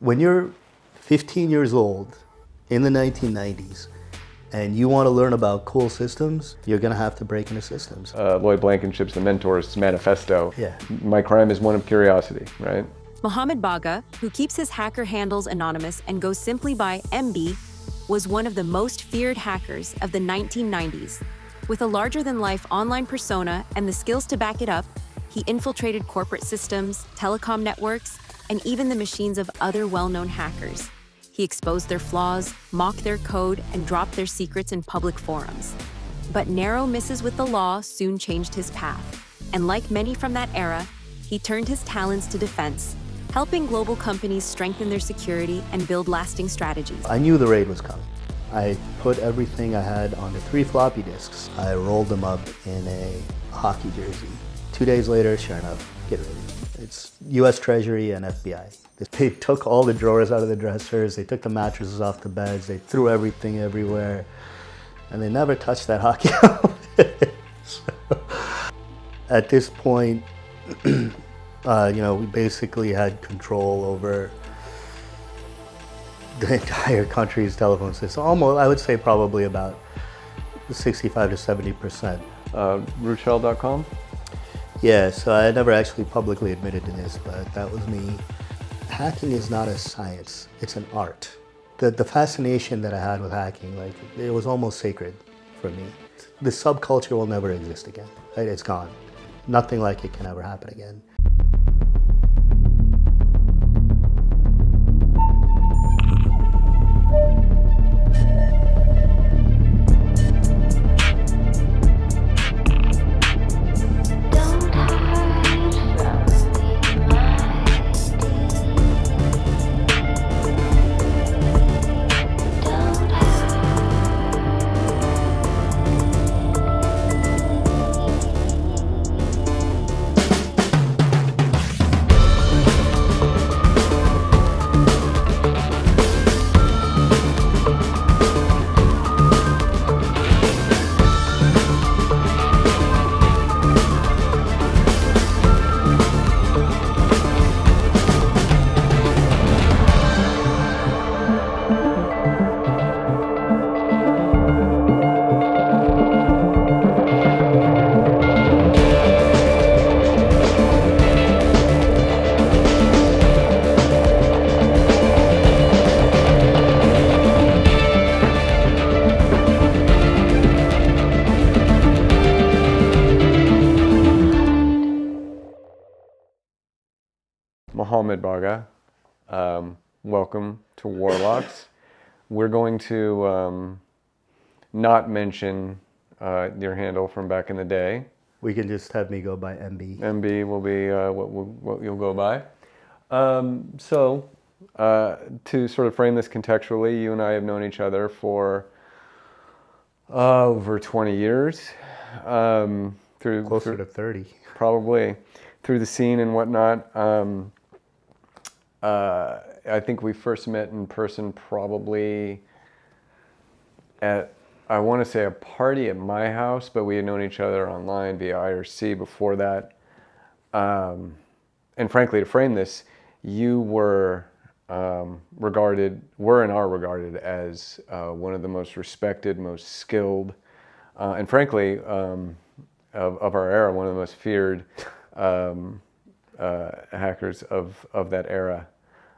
when you're 15 years old in the 1990s and you want to learn about cool systems, you're going to have to break into systems. Lloyd Blankenship's The Mentor's manifesto. Yeah. My crime is one of curiosity, right? Mohammed Bagha, who keeps his hacker handles anonymous and goes simply by MB, was one of the most feared hackers of the 1990s. With a larger-than-life online persona and the skills to back it up, he infiltrated corporate systems, telecom networks, and even the machines of other well-known hackers. He exposed their flaws, mocked their code, and dropped their secrets in public forums. But narrow misses with the law soon changed his path. And like many from that era, he turned his talents to defense, helping global companies strengthen their security and build lasting strategies. I knew the raid was coming. I put everything I had onto 3 floppy disks. I rolled them up in a hockey jersey. 2 days later, sure enough, get ready. It's US Treasury and FBI. They took all the drawers out of the dressers, they took the mattresses off the beds, they threw everything everywhere, and they never touched that hockey outfit. So, at this point, we basically had control over the entire country's telephone system. Almost, I would say probably about 65 to 70%. Rochelle.com? Yeah, so I never actually publicly admitted to this, but that was me. Hacking is not a science, it's an art. The fascination that I had with hacking, it was almost sacred for me. The subculture will never exist again, right? It's gone. Nothing like it can ever happen again. Mohammed Bagha, welcome to Warlocks. We're going to not mention your handle from back in the day. We can just have me go by MB. MB will be what you'll go by. To sort of frame this contextually, you and I have known each other for over 20 years. Closer to 30. Probably. Through the scene and whatnot. I think we first met in person probably at, I want to say, a party at my house, but we had known each other online via IRC before that. And frankly, to frame this, you were regarded as one of the most respected, most skilled, and frankly, of our era, one of the most feared hackers of that era.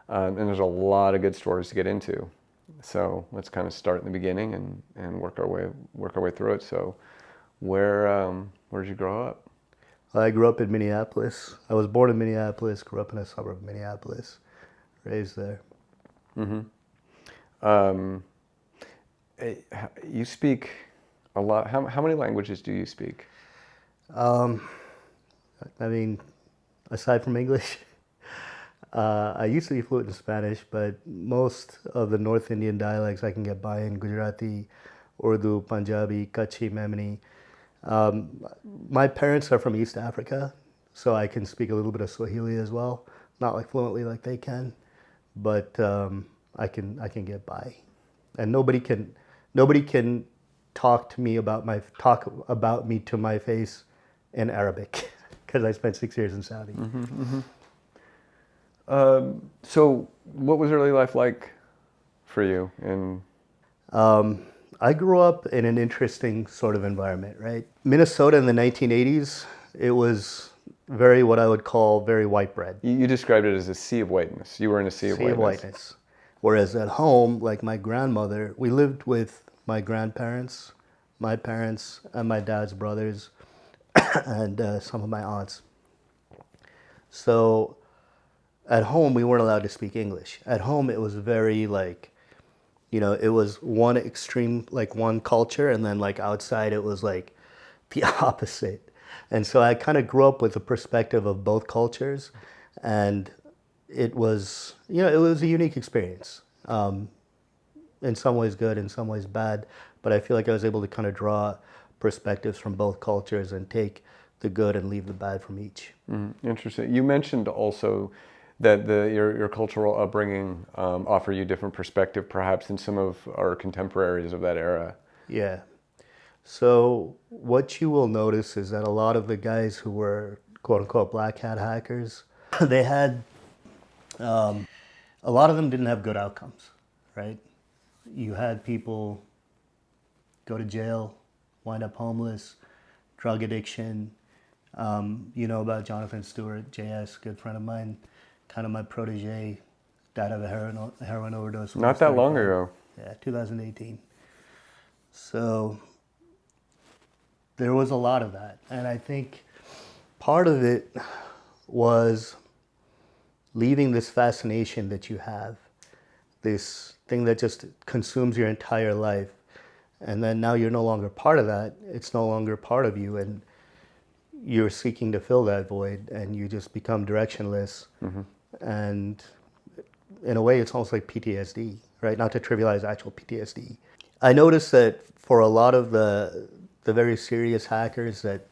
And there's a lot of good stories to get into. So let's kind of start in the beginning and work our way through it. So where did you grow up? I grew up in Minneapolis. I was born in Minneapolis, grew up in a suburb of Minneapolis, raised there. Mm-hmm. You speak a lot. How many languages do you speak? Aside from English, I used to be fluent in Spanish, but most of the North Indian dialects I can get by in: Gujarati, Urdu, Punjabi, Kutchi, Memoni. My parents are from East Africa, so I can speak a little bit of Swahili as well. Not like fluently like they can, but I can get by. And nobody can talk about me to my face in Arabic, because I spent 6 years in Saudi. Mm-hmm, mm-hmm. So what was early life like for you? And I grew up in an interesting sort of environment, right? Minnesota in the 1980s, it was very what I would call very white bread. you described it as a sea of whiteness. You were in a sea of Sea of whiteness. whiteness. Whereas at home, like my grandmother, we lived with my grandparents, my parents, and my dad's brothers, and some of my aunts. So at home, we weren't allowed to speak English. At home, it was very like, it was one extreme, like one culture, and then like outside, it was like the opposite. And so I kind of grew up with a perspective of both cultures, and it was, it was a unique experience. In some ways good, in some ways bad, but I feel like I was able to kind of draw perspectives from both cultures and take the good and leave the bad from each. Interesting. You mentioned also that your cultural upbringing offered you different perspective, perhaps, than some of our contemporaries of that era. Yeah. So what you will notice is that a lot of the guys who were quote unquote black hat hackers, they had, a lot of them didn't have good outcomes, right? You had people go to jail, wind up homeless, drug addiction. You know about Jonathan Stewart, JS, good friend of mine, kind of my protege, died of a heroin overdose. Not that long ago. Yeah, 2018. So there was a lot of that. And I think part of it was leaving this fascination that you have, this thing that just consumes your entire life. And then now you're no longer part of that. It's no longer part of you. And you're seeking to fill that void, and you just become directionless. And in a way, it's almost like PTSD, right? Not to trivialize actual PTSD. I noticed that for a lot of the very serious hackers that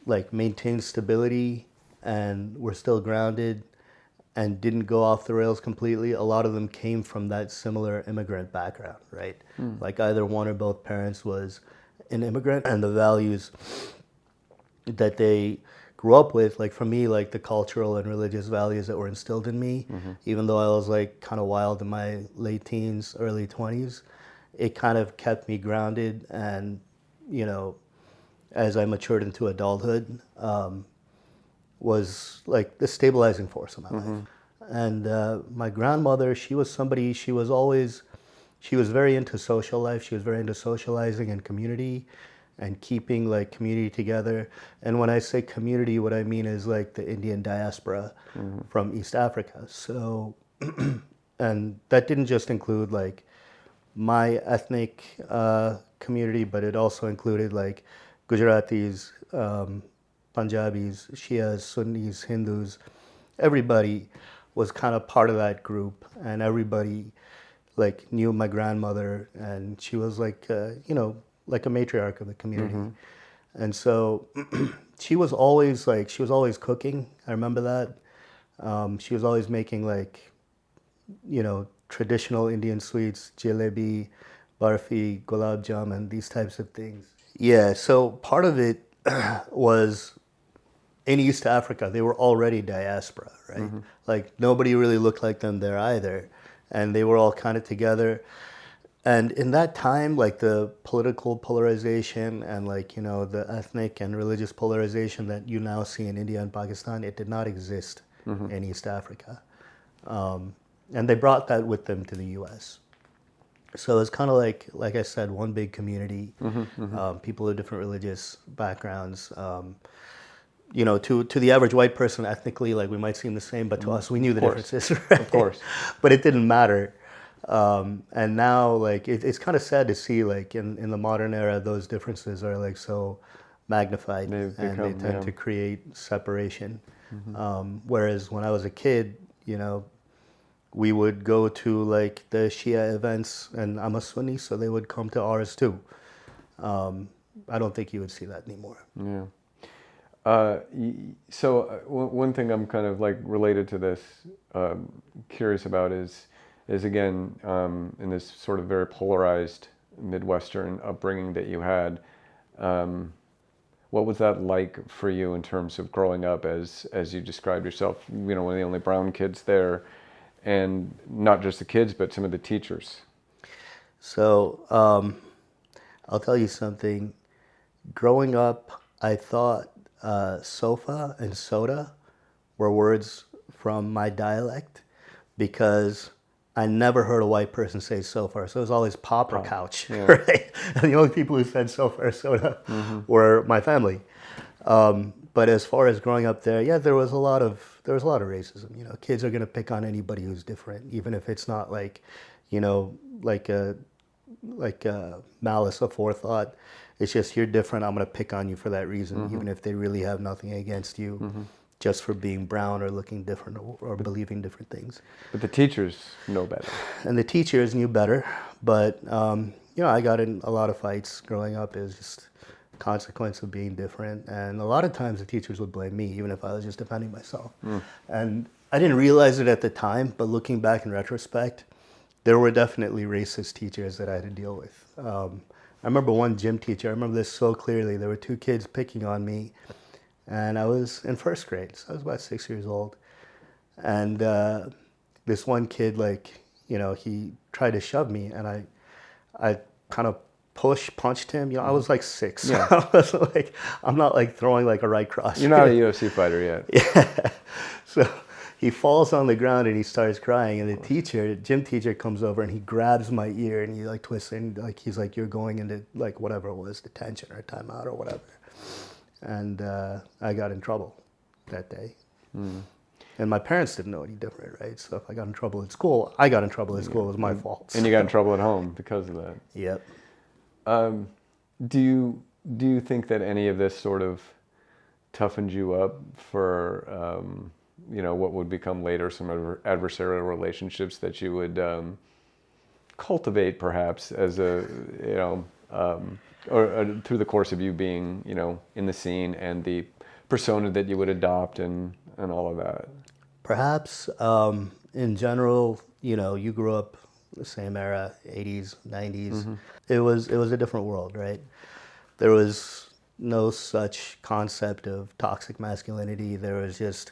like maintained stability and were still grounded and didn't go off the rails completely, a lot of them came from that similar immigrant background, right? Like either one or both parents was an immigrant, and the values that they grew up with, like for me, like the cultural and religious values that were instilled in me, even though I was like kind of wild in my late teens, early 20s, it kind of kept me grounded. And, as I matured into adulthood, was like the stabilizing force in my life. And my grandmother, she was very into social life. She was very into socializing and community and keeping like community together. And when I say community, what I mean is like the Indian diaspora from East Africa. So, and that didn't just include like my ethnic community, but it also included like Gujaratis, Punjabis, Shias, Sunnis, Hindus. Everybody was kind of part of that group, and everybody like knew my grandmother, and she was like, like a matriarch of the community. And so she was always cooking. I remember that. She was always making like, traditional Indian sweets, jalebi, barfi, gulab jamun, these types of things. Yeah, so part of it was in East Africa, they were already diaspora, right? Like nobody really looked like them there either. And they were all kind of together. And in that time, like the political polarization and like, the ethnic and religious polarization that you now see in India and Pakistan, it did not exist in East Africa. And they brought that with them to the US. So it's kind of like I said, one big community, people of different religious backgrounds. To the average white person, ethnically, like we might seem the same, but to us, we knew the differences, right? Of course. But it didn't matter. And now, like, it's kind of sad to see, like, in the modern era, those differences are, like, so magnified, and they tend to create separation. Whereas when I was a kid, we would go to, like, the Shia events, and I'm a Sunni, so they would come to ours, too. I don't think you would see that anymore. Yeah. So one thing I'm kind of, like, related to this, curious about is again, in this sort of very polarized Midwestern upbringing that you had, What was that like for you in terms of growing up as you described yourself, one of the only brown kids there, and not just the kids, but some of the teachers? So I'll tell you something. Growing up, I thought sofa and soda were words from my dialect because I never heard a white person say sofa. So it was always pop or couch, yeah. right? And the only people who said sofa or soda were my family. But as far as growing up there, yeah, there was a lot of racism. Kids are gonna pick on anybody who's different, even if it's not like, like a malice aforethought. It's just you're different. I'm gonna pick on you for that reason, even if they really have nothing against you, just for being brown or looking different or believing different things. But the teachers know better. And the teachers knew better, but I got in a lot of fights growing up. It was just a consequence of being different, and a lot of times the teachers would blame me, even if I was just defending myself. And I didn't realize it at the time, but looking back in retrospect, there were definitely racist teachers that I had to deal with. I remember one gym teacher, I remember this so clearly. There were two kids picking on me, and I was in first grade, so I was about 6 years old. And this one kid, he tried to shove me, and I kind of punched him. I was like 6. Yeah. I was like, I'm not like throwing like a right cross. You're not a UFC fighter yet. Yeah. So he falls on the ground and he starts crying, and the gym teacher comes over and he grabs my ear and he like twists it, and he's like, you're going into like whatever it was, detention or timeout or whatever. And I got in trouble that day. And my parents didn't know any different, right? So if I got in trouble at school, I got in trouble at school. It was my fault. And you got in trouble at home because of that. Yep. Do you think that any of this sort of toughened you up for what would become later some adversarial relationships that you would cultivate perhaps as or through the course of you being in the scene, and the persona that you would adopt and all of that? Perhaps in general, you grew up the same era, 80s, 90s. It was a different world, right? There was no such concept of toxic masculinity. There was just,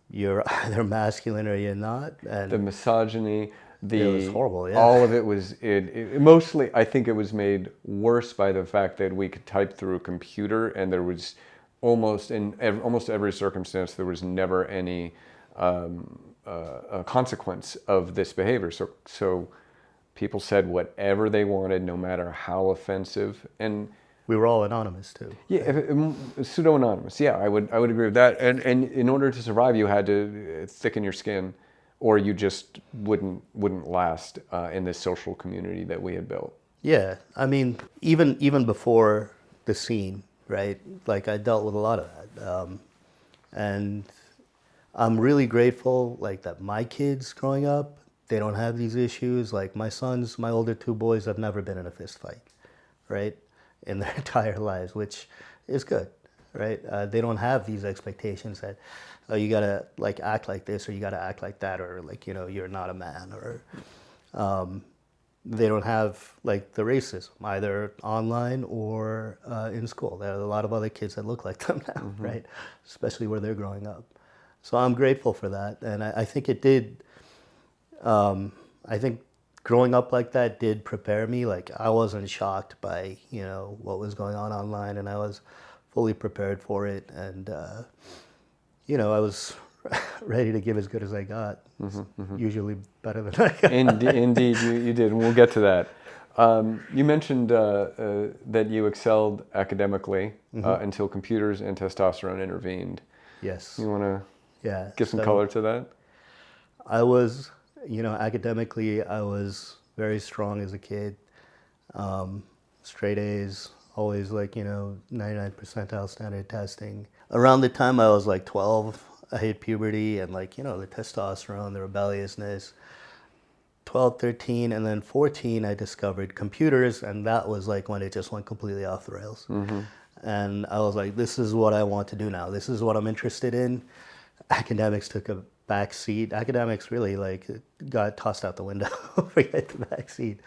you're either masculine or you're not. And the misogyny, it was horrible, yeah. All of it was, it mostly, I think it was made worse by the fact that we could type through a computer, and there was almost every circumstance, there was never any consequence of this behavior. So people said whatever they wanted, no matter how offensive. And we were all anonymous too. Yeah, pseudo-anonymous. Yeah, I would agree with that. And in order to survive, you had to thicken your skin, or you just wouldn't last in this social community that we had built. Yeah, I mean, even before the scene, right? Like, I dealt with a lot of that, and I'm really grateful, like, that my kids growing up, they don't have these issues. Like, my older two boys have never been in a fist fight, right, in their entire lives, which is good, right? They don't have these expectations that, oh, you gotta like act like this, or you gotta act like that, or like, you're not a man, or they don't have like the racism either online or in school. There are a lot of other kids that look like them now, right? Especially where they're growing up. So I'm grateful for that, and I think it did. I think growing up like that did prepare me. Like, I wasn't shocked by what was going on online, and I was fully prepared for it, and I was ready to give as good as I got. Usually better than I got. Indeed, you did, and we'll get to that. You mentioned that you excelled academically until computers and testosterone intervened. Yes. You want to give some color to that? I was, academically, I was very strong as a kid. Straight A's, always like, 99 percentile standard testing. Around the time I was like 12, I hit puberty, and like, the testosterone, the rebelliousness. 12, 13, and then 14, I discovered computers, and that was like when it just went completely off the rails. And I was like, this is what I want to do now. This is what I'm interested in. Academics took a back seat. Academics really like got tossed out the window, forget the back seat.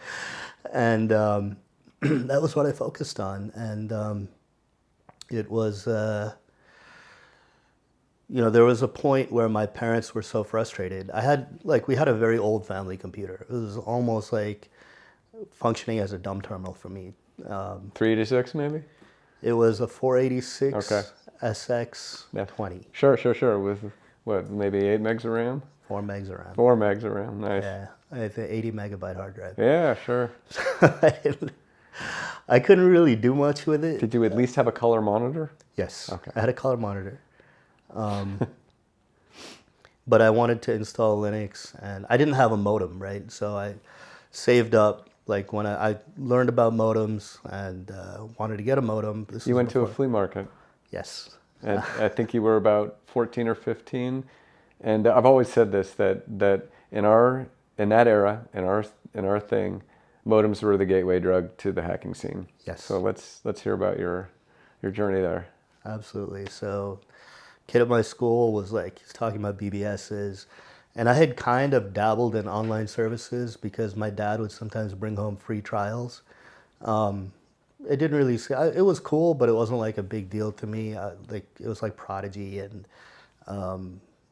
And that was what I focused on. And It was, there was a point where my parents were so frustrated. We had a very old family computer. It was almost like functioning as a dumb terminal for me. 386 maybe? It was a 486 Okay. SX20. Sure. With what, maybe 8 megs of RAM? 4 megs of RAM. 4 megs of RAM, nice. Yeah, I had the 80 megabyte hard drive. Yeah, sure. I couldn't really do much with it. Did you at least have a color monitor? Yes, Okay. I had a color monitor. But I wanted to install Linux, and I didn't have a modem, right? So I saved up, like when I learned about modems and wanted to get a modem. You went to a flea market. Yes. And I think you were about 14 or 15. And I've always said this, that in that era, in our thing, modems were the gateway drug to the hacking scene. Yes. So let's hear about your journey there. Absolutely. So, kid at my school was like, he's talking about BBSs, and I had kind of dabbled in online services because my dad would sometimes bring home free trials. It didn't really, it was cool, but it wasn't like a big deal to me. It was like Prodigy and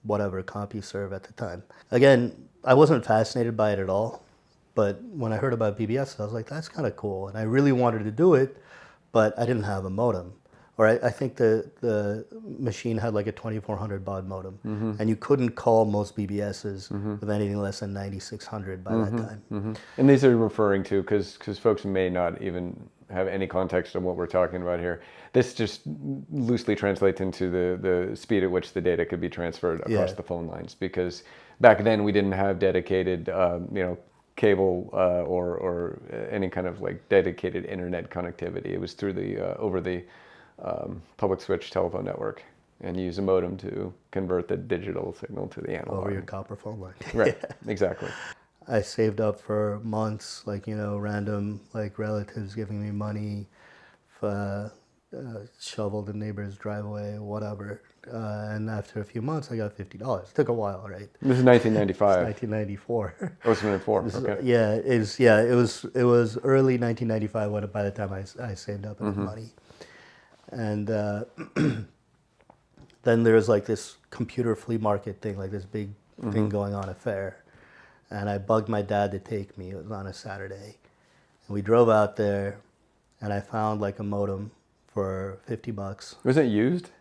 whatever, CompuServe at the time. Again, I wasn't fascinated by it at all, but when I heard about BBS, I was like, that's kind of cool. And I really wanted to do it, but I didn't have a modem. Or I think the machine had like a 2400 baud modem, and you couldn't call most BBSs with anything less than 9600 by that time. And these are referring to, because folks may not even have any context on what we're talking about here. This just loosely translates into the speed at which the data could be transferred across the phone lines, because back then we didn't have dedicated, cable or any kind of like dedicated internet connectivity. It was through the over the public switch telephone network, and you use a modem to convert the digital signal to the analog. Over your copper phone line. Right, exactly. I saved up for months, random relatives giving me money, shovel the neighbor's driveway, whatever. And after a few months, I got $50. It took a while, right? This is 1995. 1994. Oh, it's 1994. Okay. Yeah, it was early 1995 by the time I saved up enough money. And then there was this computer flea market thing, this big thing going on at fair. And I bugged my dad to take me. It was on a Saturday. And we drove out there, and I found a modem for $50. Was it used?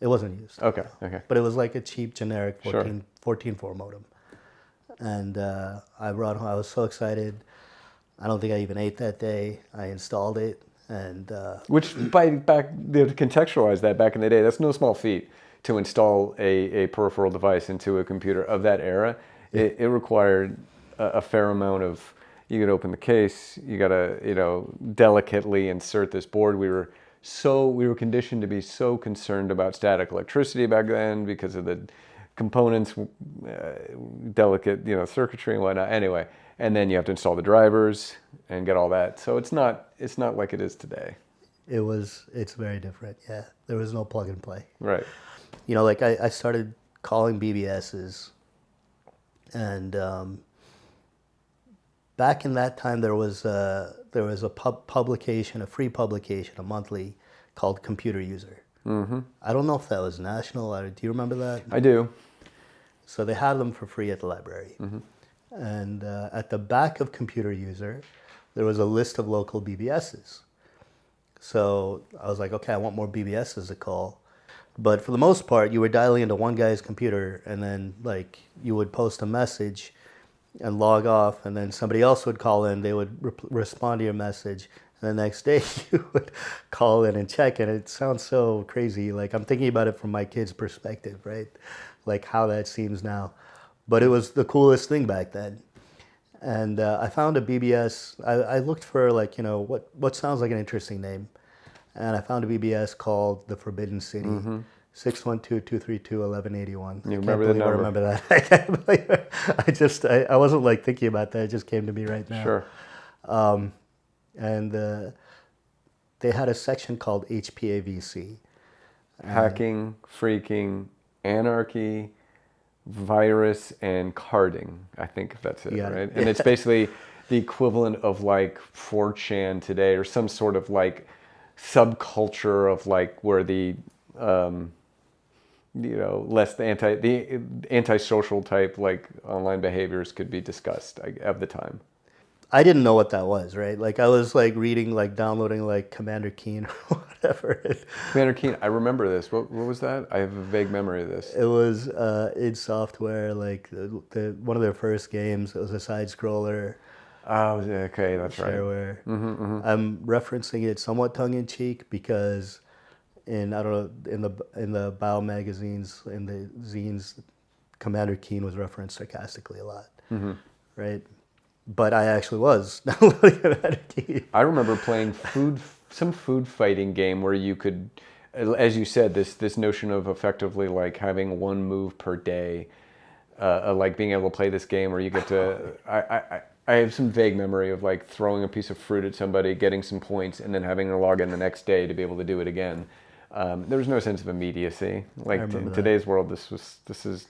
It wasn't used. Okay. But it was a cheap generic 14.4 Sure. modem. And I brought home, I was so excited. I don't think I even ate that day. I installed it. And which to contextualize that, back in the day, that's no small feat to install a peripheral device into a computer of that era. It required a fair amount of, you could open the case, you gotta delicately insert this board. We were conditioned to be so concerned about static electricity back then because of the components, delicate circuitry and whatnot. Anyway, and then you have to install the drivers and get all that. So it's not like it is today. It's very different. Yeah, there was no plug and play. Right. I started calling BBSs, and back in that time there was a publication, a free publication, a monthly, called Computer User. I don't know if that was national. Do you remember that? I do. So they had them for free at the library. And at the back of Computer User, there was a list of local BBSs. So I was like, okay, I want more BBSs to call. But for the most part, you were dialing into one guy's computer, and then you would post a message and log off, and then somebody else would call in, they would respond to your message, and the next day you would call in and check, and it sounds so crazy. I'm thinking about it from my kid's perspective, right? How that seems now. But it was the coolest thing back then. And I found a BBS. I looked for what sounds like an interesting name, and I found a BBS called the Forbidden City, 612-232-1181. You remember the number? I remember that. I can't believe it. I wasn't thinking about that. It just came to me right now. Sure. And they had a section called HPAVC. Hacking, freaking, anarchy, virus, and carding. I think that's it, right? And it's basically the equivalent of 4chan today, or some sort of subculture of like where the less the antisocial type like online behaviors could be discussed at the time. I didn't know what that was, right? Like I was like reading, like downloading like Commander Keen or whatever. Commander Keen, I remember this. What was that? I have a vague memory of this. It was id Software, like one of their first games. It was a side scroller. Oh, okay, that's shareware. right. I'm referencing it somewhat tongue in cheek because in the Bio magazines, in the zines, Commander Keen was referenced sarcastically a lot, right? But I actually was downloading Commander Keen. I remember playing some food fighting game where you could, as you said, this notion of effectively like having one move per day, like being able to play this game where you get to. I have some vague memory of like throwing a piece of fruit at somebody, getting some points, and then having to log in the next day to be able to do it again. There was no sense of immediacy. Like in today's world, this is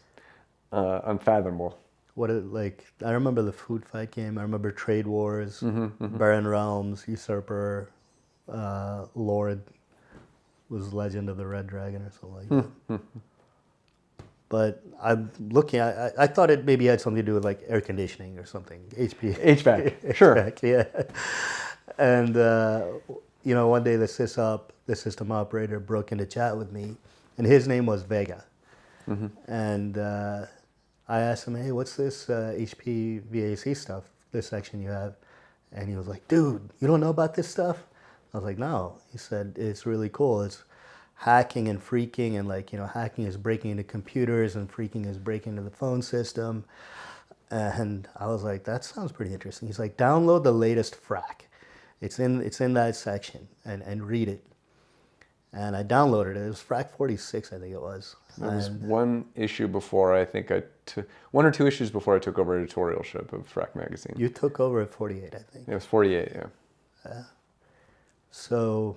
unfathomable. I remember the food fight game. I remember Trade Wars, Barren Realms, Usurper, Lord was Legend of the Red Dragon or something like that. But I'm looking. I thought it maybe had something to do with like air conditioning or something. HVAC, sure. HVAC, yeah. And one day the system operator, broke into chat with me, and his name was Vega. And I asked him, "Hey, what's this HP VAC stuff? This section you have?" And he was like, "Dude, you don't know about this stuff?" I was like, "No." He said, "It's really cool. It's hacking and phreaking, and like, hacking is breaking into computers and phreaking is breaking into the phone system." And I was like, that sounds pretty interesting. He's like, "Download the latest PHRACK. It's in that section and read it." And I downloaded it. It was PHRACK 46, I think it was. It was one issue before one or two issues before I took over editorialship of PHRACK magazine. You took over at 48, I think. It was 48, yeah. So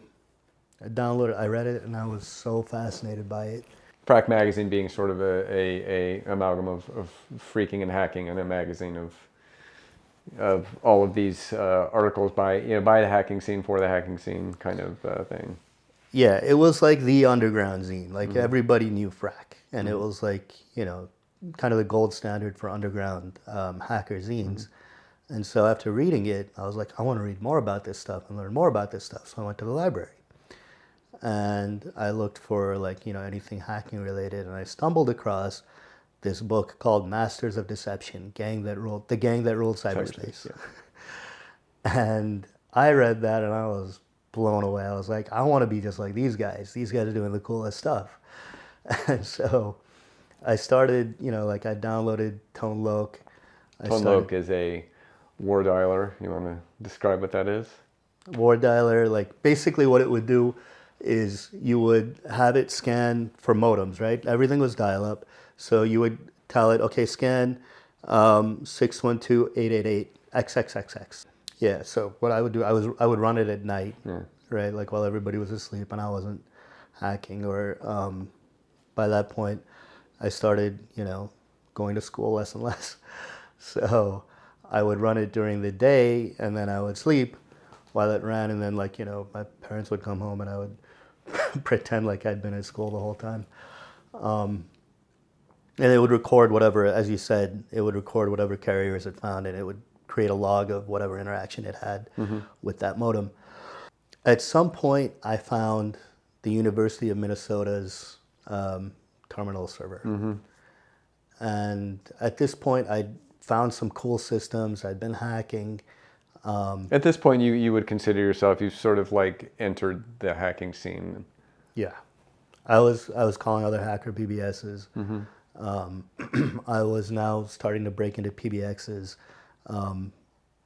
I downloaded, I read it, and I was so fascinated by it. PHRACK magazine being sort of a amalgam of phreaking and hacking, and a magazine of all of these articles by the hacking scene, for the hacking scene kind of thing. Yeah, it was like the underground zine. Like everybody knew PHRACK, and it was like kind of the gold standard for underground hacker zines. And so after reading it, I was like, I want to read more about this stuff and learn more about this stuff. So I went to the library. And I looked for like, anything hacking related, and I stumbled across this book called Masters of Deception, the gang that ruled cyberspace. Yeah. And I read that and I was blown away. I was like, I want to be just like these guys. These guys are doing the coolest stuff. And so I started, like I downloaded ToneLoke. ToneLoke is a war dialer. You want to describe what that is? War dialer, like basically what it would do is you would have it scan for modems, right? Everything was dial-up. So you would tell it, okay, scan 612.888.XXXX. Yeah, so what I would do, I would run it at night, right? Like while everybody was asleep and I wasn't hacking. Or by that point, I started, going to school less and less. So I would run it during the day and then I would sleep while it ran. And then like, my parents would come home and I would pretend like I'd been at school the whole time. And it would record whatever, as you said, it would record whatever carriers it found, and it would create a log of whatever interaction it had with that modem. At some point, I found the University of Minnesota's terminal server. And at this point, I'd found some cool systems. I'd been hacking. At this point, you would consider yourself, you've sort of like entered the hacking scene. Yeah. I was calling other hacker PBSs. I was now starting to break into PBXs.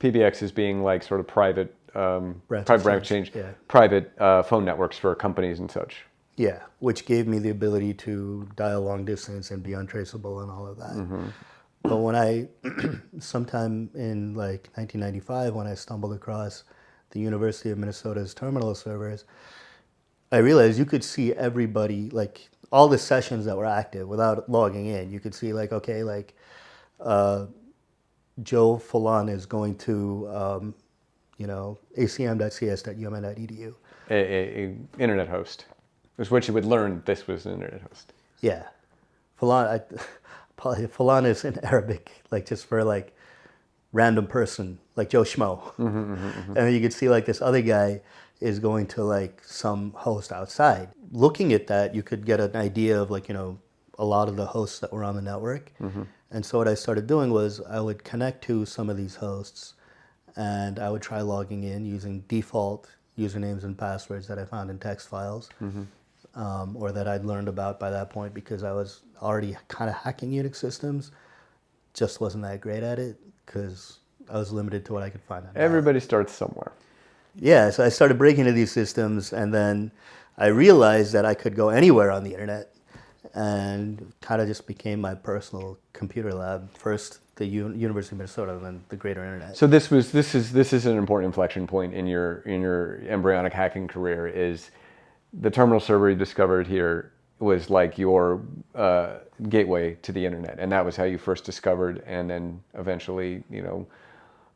PBXs being like sort of private private phone networks for companies and such. Yeah, which gave me the ability to dial long distance and be untraceable and all of that. But when I, sometime in like 1995, when I stumbled across the University of Minnesota's terminal servers, I realized you could see everybody, like all the sessions that were active without logging in. You could see like, okay, like Joe Fulan is going to, acm.cs.umn.edu. A internet host. It was what you would learn this was an internet host. Yeah. Falan, Falan is in Arabic, like just for like random person, like Joe Schmo. And then you could see like this other guy is going to like some host outside. Looking at that, you could get an idea of like, a lot of the hosts that were on the network. And so what I started doing was I would connect to some of these hosts and I would try logging in using default usernames and passwords that I found in text files. Or that I'd learned about by that point because I was already kind of hacking Unix systems. Just wasn't that great at it because I was limited to what I could find on Everybody starts somewhere. Yeah, so I started breaking into these systems and then I realized that I could go anywhere on the internet and kind of just became my personal computer lab. First the University of Minnesota and then the greater internet. So this is an important inflection point in your embryonic hacking career. Is the terminal server you discovered here was like your gateway to the internet, and that was how you first discovered and then eventually,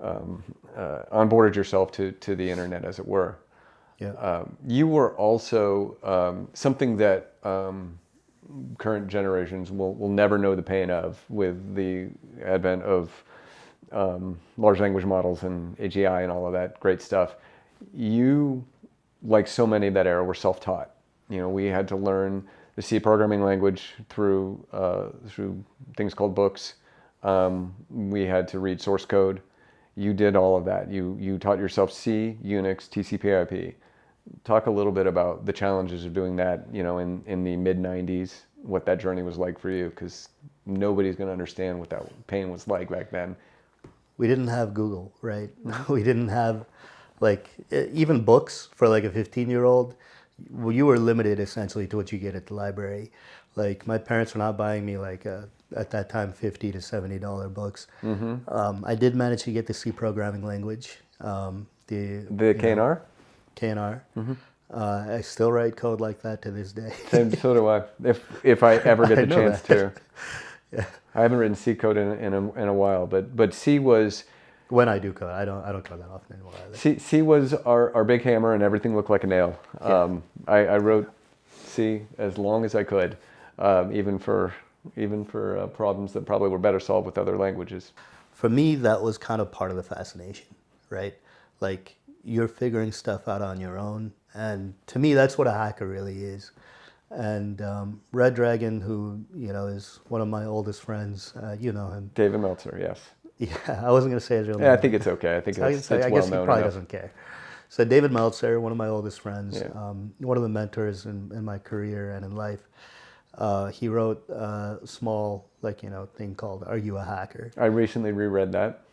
onboarded yourself to the internet, as it were. Yeah. You were also something that current generations will never know the pain of with the advent of large language models and AGI and all of that great stuff. You, like so many of that era, were self-taught. We had to learn the C programming language through things called books. We had to read source code. You did all of that. You taught yourself C, Unix, TCP/IP. Talk a little bit about the challenges of doing that, in the mid-90s, what that journey was like for you, because nobody's going to understand what that pain was like back then. We didn't have Google, right? We didn't have, even books for like a 15-year-old. You were limited essentially to what you get at the library. Like my parents were not buying me at that time $50 to $70 books. I did manage to get the C programming language. The KNR? KNR. I still write code like that to this day. And so do I. If I ever get the chance that. to. Yeah. I haven't written C code in a while, but C was. When I do code, I don't code that often anymore either. C was our big hammer, and everything looked like a nail. Yeah. I wrote C as long as I could, even for problems that probably were better solved with other languages. For me, that was kind of part of the fascination, right? Like you're figuring stuff out on your own, and to me, that's what a hacker really is. And Red Dragon, who is one of my oldest friends, you know him. David Meltzer, yes. Yeah, I wasn't going to say his real name. Yeah, I think it's okay. I think it's well known. I guess he probably enough. doesn't care. So David Meltzer, one of my oldest friends, Yeah. one of the mentors in my career and in life. He wrote a small thing called "Are You a Hacker?" I recently reread that.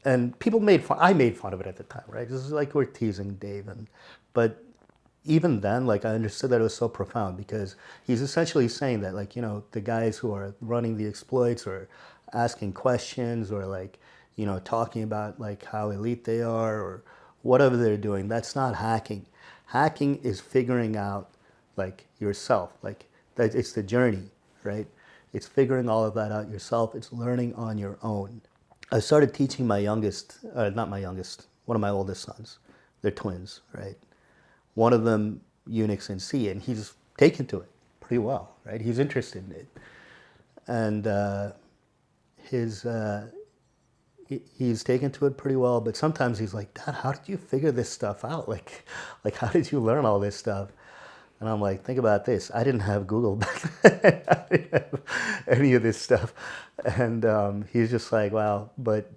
And people I made fun of it at the time, right? This is like we're teasing Dave, but even then, I understood that it was so profound because he's essentially saying that, the guys who are running the exploits or asking questions or talking about how elite they are or whatever they're doing, that's not hacking. Hacking is figuring out yourself, that it's the journey, right? It's figuring all of that out yourself. It's learning on your own. I started teaching one of my oldest sons. They're twins, right? One of them Unix and C, and he's taken to it pretty well, right? He's interested in it. And he's taken to it pretty well, but sometimes he's like, Dad, how did you figure this stuff out? Like how did you learn all this stuff? And I'm like, think about this. I didn't have Google back then. I didn't have any of this stuff. And he's just like, wow. But,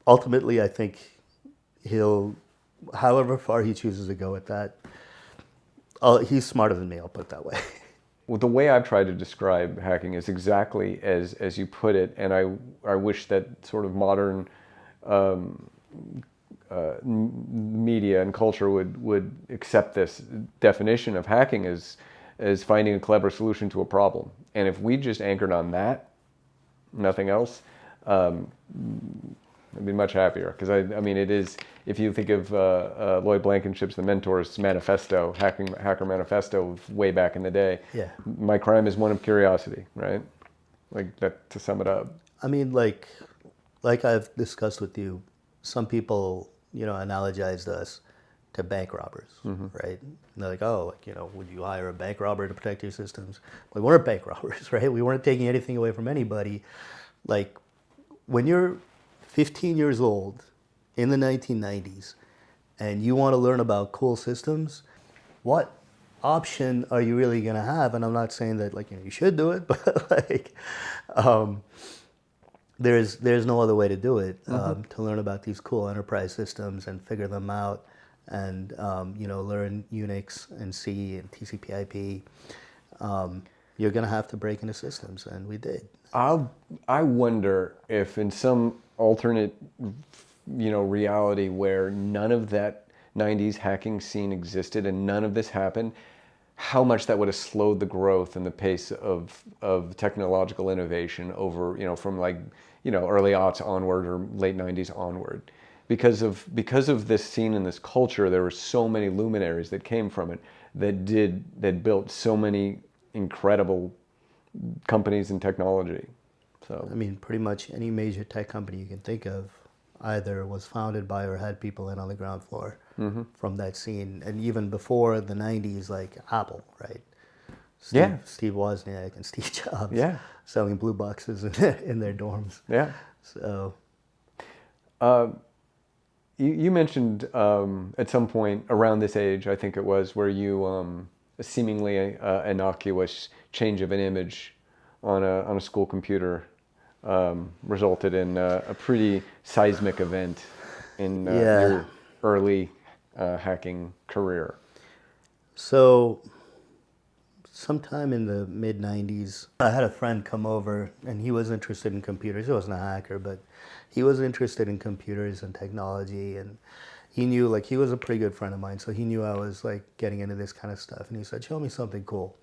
ultimately, I think however far he chooses to go with that, he's smarter than me, I'll put it that way. Well, the way I've tried to describe hacking is exactly as you put it, and I wish that sort of modern media and culture would accept this definition of hacking as finding a clever solution to a problem. And if we just anchored on that, nothing else, I'd be much happier. Because I mean, it is, if you think of Lloyd Blankenship's The Mentor's manifesto, hacker manifesto way back in the day, yeah. My crime is one of curiosity, right? Like that, to sum it up. I mean, like I've discussed with you, some people, analogized us to bank robbers, right? And they're like, oh, would you hire a bank robber to protect your systems? We weren't bank robbers, right? We weren't taking anything away from anybody. Like, when you're 15 years old in the 1990s and you want to learn about cool systems, what option are you really going to have? And I'm not saying that you should do it, but there's no other way to do it, to learn about these cool enterprise systems and figure them out, and learn Unix and C and TCP/IP. You're going to have to break into systems, and we did. I wonder if in some alternate, reality where none of that 90s hacking scene existed and none of this happened, how much that would have slowed the growth and the pace of technological innovation over, from early aughts onward or late 90s onward. Because of this scene and this culture, there were so many luminaries that came from it that built so many incredible companies and technology. So I mean, pretty much any major tech company you can think of either was founded by or had people in on the ground floor from that scene. And even before the 90s, like Apple, right? Steve Wozniak and Steve Jobs selling blue boxes in their dorms. Yeah. So you mentioned at some point around this age, I think it was, where you a seemingly innocuous change of an image on a school computer resulted in a pretty seismic event in your early hacking career. So sometime in the mid 90s, I had a friend come over and he was interested in computers. He wasn't a hacker, but he was interested in computers and technology, and he knew, he was a pretty good friend of mine, so he knew I was getting into this kind of stuff, and he said, show me something cool.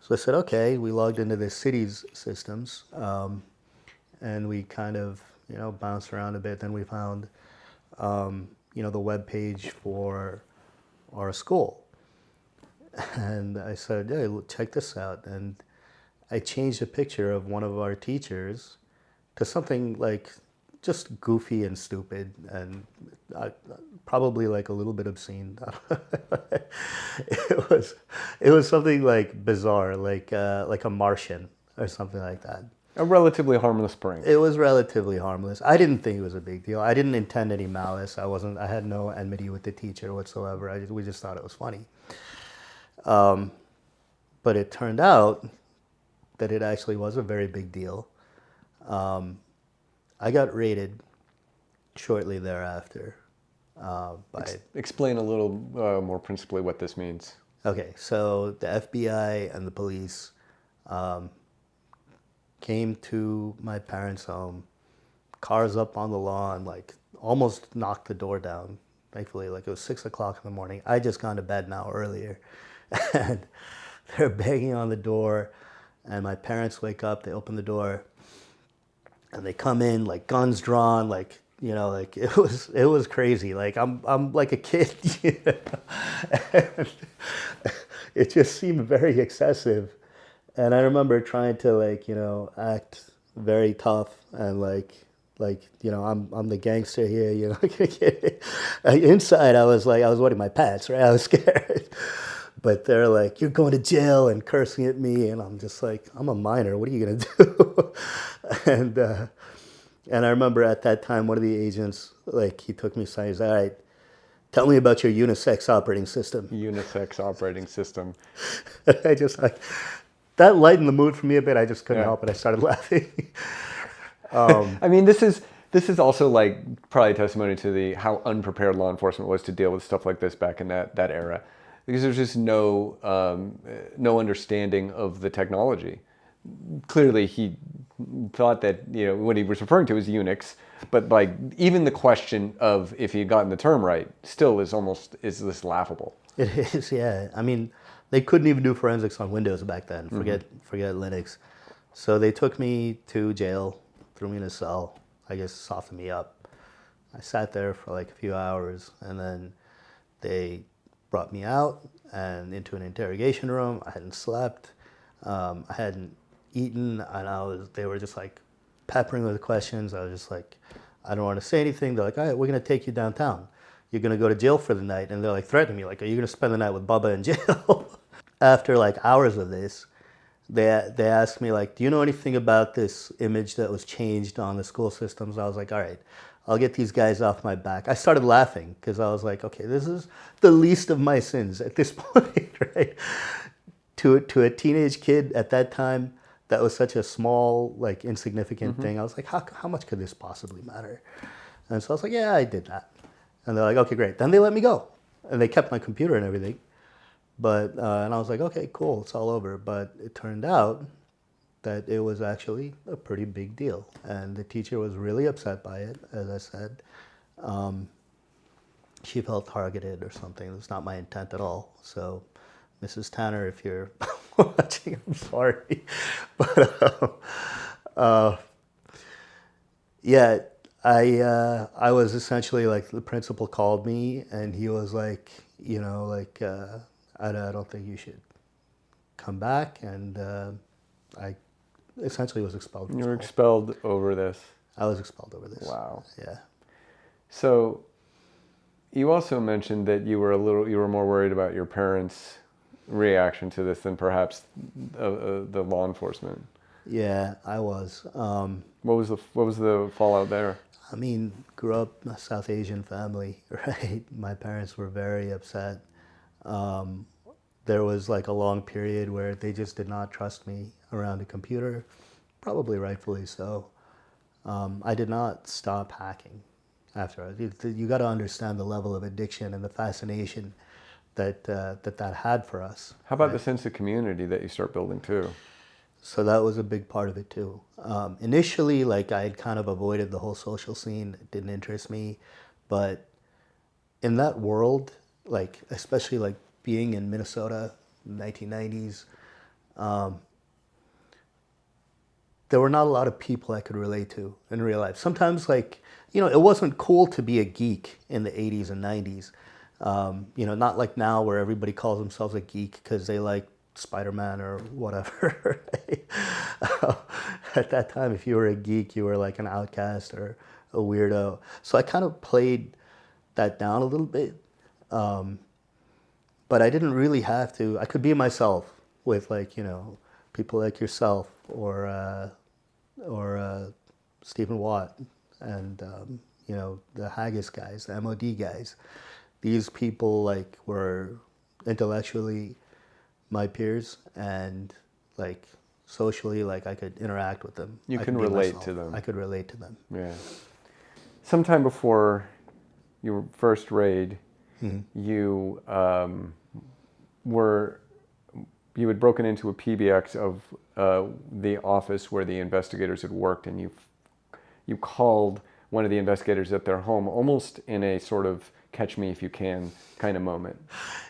So I said, okay. We logged into the city's systems, and we kind of, bounced around a bit. Then we found, the web page for our school. And I said, hey, check this out. And I changed a picture of one of our teachers to something just goofy and stupid, and probably a little bit obscene. It was something bizarre, like a Martian or something like that. A relatively harmless prank. It was relatively harmless. I didn't think it was a big deal. I didn't intend any malice. I had no enmity with the teacher whatsoever. We just thought it was funny. But it turned out that it actually was a very big deal. I got raided shortly thereafter. Explain a little more principally what this means. Okay, so the FBI and the police came to my parents' home, cars up on the lawn, almost knocked the door down. Thankfully, it was 6 o'clock in the morning. I just gone to bed an hour earlier. And they're banging on the door, and my parents wake up, they open the door, and they come in guns drawn, it was crazy. I'm like a kid, And it just seemed very excessive. And I remember trying to act very tough and I'm the gangster here, Inside I was wetting my pants, right? I was scared. But they're like, you're going to jail, and cursing at me, and I'm just I'm a minor, what are you gonna do? And I remember at that time, one of the agents, he took me aside, he's all right, tell me about your unisex operating system. Unisex operating system. I just that lightened the mood for me a bit. I just couldn't help it. I started laughing. I mean, this is also probably testimony to how unprepared law enforcement was to deal with stuff like this back in that era, because there's just no understanding of the technology. Clearly, he thought that what he was referring to was Unix, but even the question of if he had gotten the term right still is this laughable. It is, yeah. I mean, they couldn't even do forensics on Windows back then. Forget Linux. So they took me to jail, threw me in a cell. I guess softened me up. I sat there for a few hours, and then they brought me out and into an interrogation room. I hadn't slept. I hadn't eaten, and they were just peppering with questions. I was just I don't want to say anything. They're like, all right, we're going to take you downtown. You're going to go to jail for the night. And they're like threatening me, like, are you going to spend the night with Bubba in jail? After like hours of this, they asked me, like, do you know anything about this image that was changed on the school systems? I was like, all right, I'll get these guys off my back. I started laughing because I was like, okay, this is the least of my sins at this point, right? To a teenage kid at that time, that was such a small, like, insignificant thing. I was like, how much could this possibly matter? And so I was like, yeah, I did that. And they're like, okay, great. Then they let me go. And they kept my computer and everything. But, and I was like, okay, cool, it's all over. But it turned out that it was actually a pretty big deal. And the teacher was really upset by it, as I said. She felt targeted or something. It was not my intent at all. So, Mrs. Tanner, if you're watching, I'm sorry. But, yeah, I was essentially like, the principal called me and he was like, you know, like, I don't think you should come back. And I essentially was expelled from You were school. expelled over this. I was expelled over this. Wow. Yeah. So you also mentioned that you were more worried about your parents' reaction to this than perhaps the law enforcement. Yeah, I was. What was the fallout there? I mean, grew up in a South Asian family, right? My parents were very upset. There was like a long period where they just did not trust me around a computer, probably rightfully so. I did not stop hacking after. You got to understand the level of addiction and the fascination that had for us. How about right? the sense of community that you start building too? So that was a big part of it too. Initially, like, I had kind of avoided the whole social scene. It didn't interest me. But in that world, like, especially like being in Minnesota in the 1990s, there were not a lot of people I could relate to in real life. Sometimes, like, you know, it wasn't cool to be a geek in the 80s and 90s. You know, not like now where everybody calls themselves a geek because they like Spider-Man or whatever. Right? At that time, if you were a geek, you were like an outcast or a weirdo. So I kind of played that down a little bit. But I didn't really have to. I could be myself with, like, you know, people like yourself or Stephen Watt and, you know, the Haggis guys, the MOD guys. These people, like, were intellectually my peers, and like socially, like, I could interact with them. You I can could be relate myself. to them. I could relate to them. Yeah. Sometime before your first raid, you you had broken into a PBX of the office where the investigators had worked, and you called one of the investigators at their home, almost in a sort of catch me if you can kind of moment.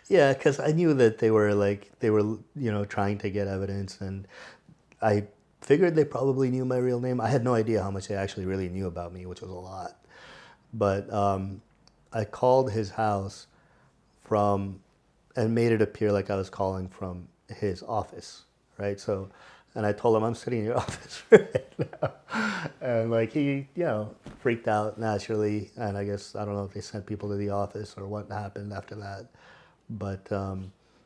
Yeah, because I knew that they were, you know, trying to get evidence, and I figured they probably knew my real name. I had no idea how much they actually really knew about me, which was a lot. But I called his house and made it appear like I was calling from his office, right? So, and I told him, I'm sitting in your office right now. And like, he, you know, freaked out naturally. And I guess, I don't know if they sent people to the office or what happened after that. But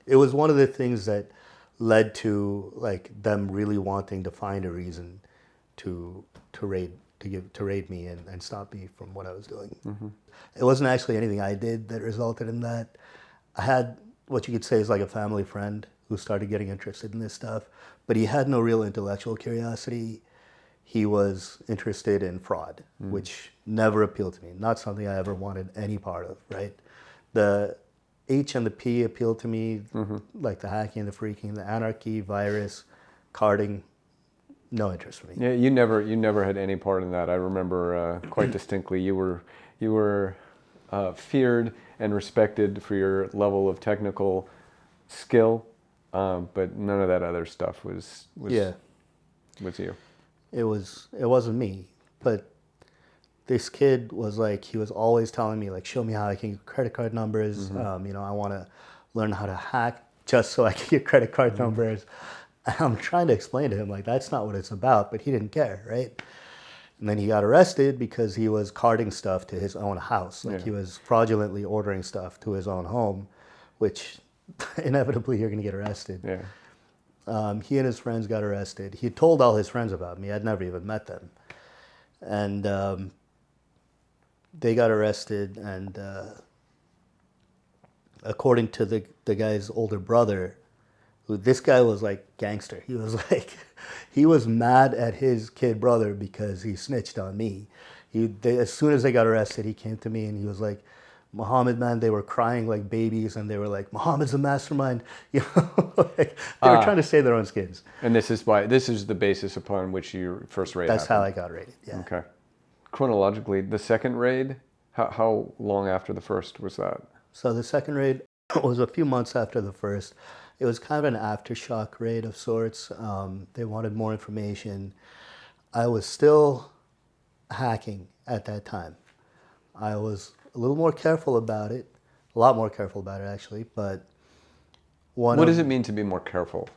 it was one of the things that led to, like, them really wanting to find a reason to raid me and stop me from what I was doing. It wasn't actually anything I did that resulted in that. I had what you could say is like a family friend who started getting interested in this stuff, but he had no real intellectual curiosity. He was interested in fraud, which never appealed to me. Not something I ever wanted any part of, right? The H and the P appealed to me, like the hacking, the freaking, the anarchy, virus, carding. No interest for me. Yeah, you never had any part in that. I remember quite distinctly. You were feared and respected for your level of technical skill, but none of that other stuff was you. It wasn't me, but this kid was like, he was always telling me, like, show me how I can get credit card numbers. You know, I want to learn how to hack just so I can get credit card numbers. And I'm trying to explain to him, like, that's not what it's about, but he didn't care, right? And then he got arrested because he was carting stuff to his own house. Like Yeah. he was fraudulently ordering stuff to his own home, which inevitably you're going to get arrested. Yeah. He and his friends got arrested. He told all his friends about me. I'd never even met them. And they got arrested. And according to the guy's older brother, this guy was like gangster. He was like, he was mad at his kid brother because he snitched on me. As soon as they got arrested, he came to me and he was like, Mohammed, man, they were crying like babies and they were like, Mohammed's a mastermind. You know, like, they were trying to save their own skins. And this is the basis upon which your first raid That's happened. how I got raided, yeah. Okay. Chronologically, the second raid, how long after the first was that? So the second raid was a few months after the first. It was kind of an aftershock raid of sorts. They wanted more information. I was still hacking at that time. I was a little more careful about it, a lot more careful about it actually, but What does it mean to be more careful?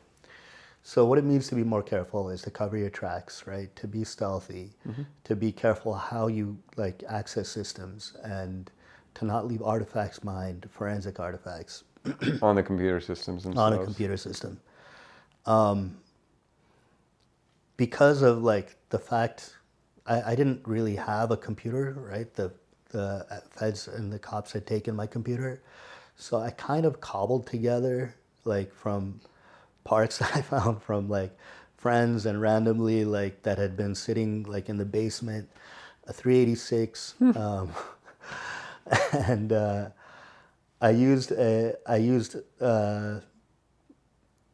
So what it means to be more careful is to cover your tracks, right? To be stealthy, to be careful how you like access systems, and to not leave artifacts behind, forensic artifacts. On the computer systems themselves? On a computer system. Because of like the fact, I didn't really have a computer, right? The feds and the cops had taken my computer. So I kind of cobbled together like from parts that I found from like friends and randomly like that had been sitting like in the basement, a 386, and I used it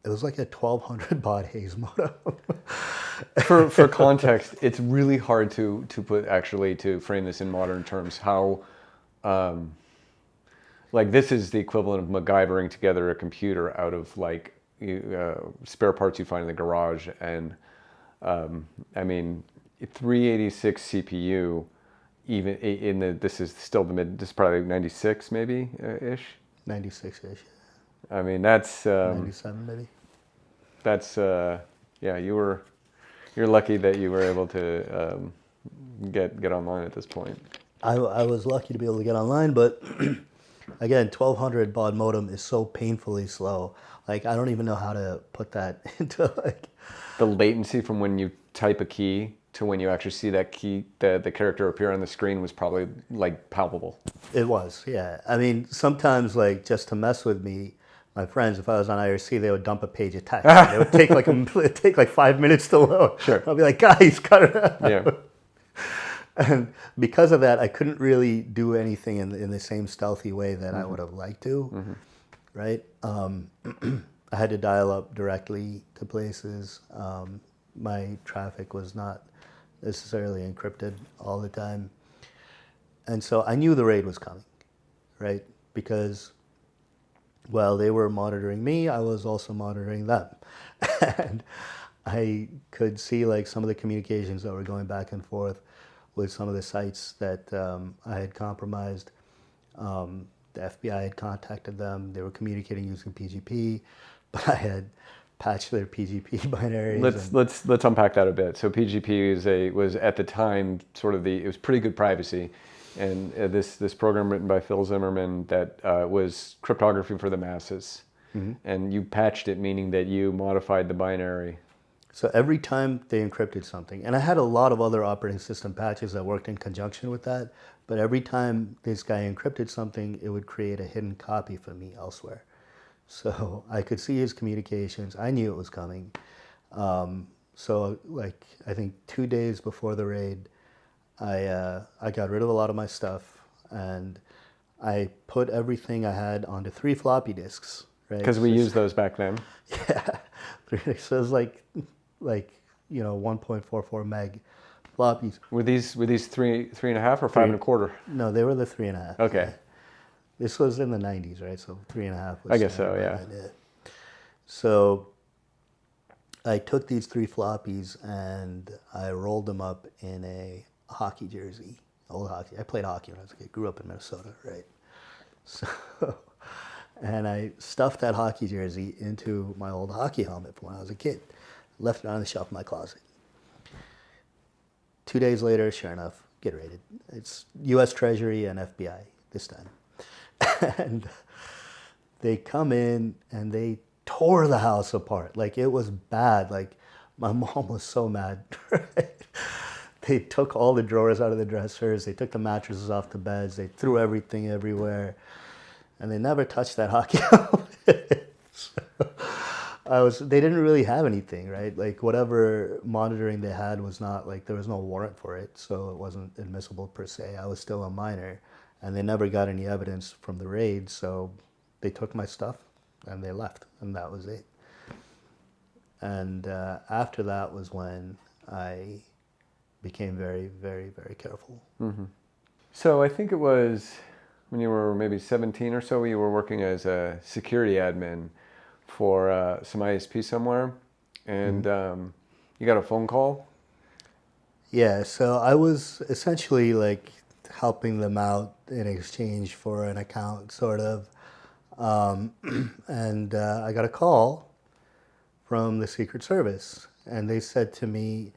was like a 1200 baud Hayes modem. For context, it's really hard to frame this in modern terms. How, like this is the equivalent of MacGyvering together a computer out of like spare parts you find in the garage, and I mean 386 CPU. Even in this is still this is probably 96 maybe ish. 96-ish. I mean that's 97 maybe. That's yeah. You're lucky that you were able to get online at this point. I was lucky to be able to get online, but again, 1200 baud modem is so painfully slow. Like I don't even know how to put that into like the latency from when you type a key to when you actually see that key, the character appear on the screen was probably like palpable. It was, yeah. I mean, sometimes like just to mess with me, my friends, if I was on IRC, they would dump a page of text. It would take like 5 minutes to load. Sure. I'll be like, guys, cut it out. Yeah. And because of that, I couldn't really do anything in the same stealthy way that I would have liked to, right? I had to dial up directly to places. My traffic was not necessarily encrypted all the time. And so I knew the raid was coming, right? Because while they were monitoring me, I was also monitoring them. And I could see like some of the communications that were going back and forth with some of the sites that I had compromised. The FBI had contacted them. They were communicating using PGP, but I had patched their PGP binaries. Let's unpack that a bit. So PGP was at the time sort of it was pretty good privacy, and this program written by Phil Zimmerman that was cryptography for the masses, and you patched it, meaning that you modified the binary. So every time they encrypted something, and I had a lot of other operating system patches that worked in conjunction with that, but every time this guy encrypted something, it would create a hidden copy for me elsewhere. So I could see his communications. I knew it was coming. So like, I think 2 days before the raid, I got rid of a lot of my stuff and I put everything I had onto 3 floppy disks, right? Because we used those back then. Yeah. So it was like, 1.44 meg floppies. Were these 3.5 or 5.25? No, they were the 3.5. Okay. Yeah. This was in the 90s, right? So 3.5 was I guess so, yeah. So I took these 3 floppies and I rolled them up in a hockey jersey, old hockey. I played hockey when I was a kid, grew up in Minnesota, right? So, and I stuffed that hockey jersey into my old hockey helmet from when I was a kid, left it on the shelf in my closet. 2 days later, sure enough, get raided. It's U.S. Treasury and FBI this time. And they come in and they tore the house apart. Like, it was bad. Like, my mom was so mad. They took all the drawers out of the dressers. They took the mattresses off the beds. They threw everything everywhere. And they never touched that hockey helmet. They didn't really have anything, right? Like, whatever monitoring they had was not, like, there was no warrant for it. So it wasn't admissible per se. I was still a minor. And they never got any evidence from the raid. So they took my stuff and they left. And that was it. And after that was when I became very, very, very careful. Mm-hmm. So I think it was when you were maybe 17 or so, you were working as a security admin for some ISP somewhere, and you got a phone call? Yeah, so I was essentially like helping them out in exchange for an account, sort of. And I got a call from the Secret Service, and they said to me,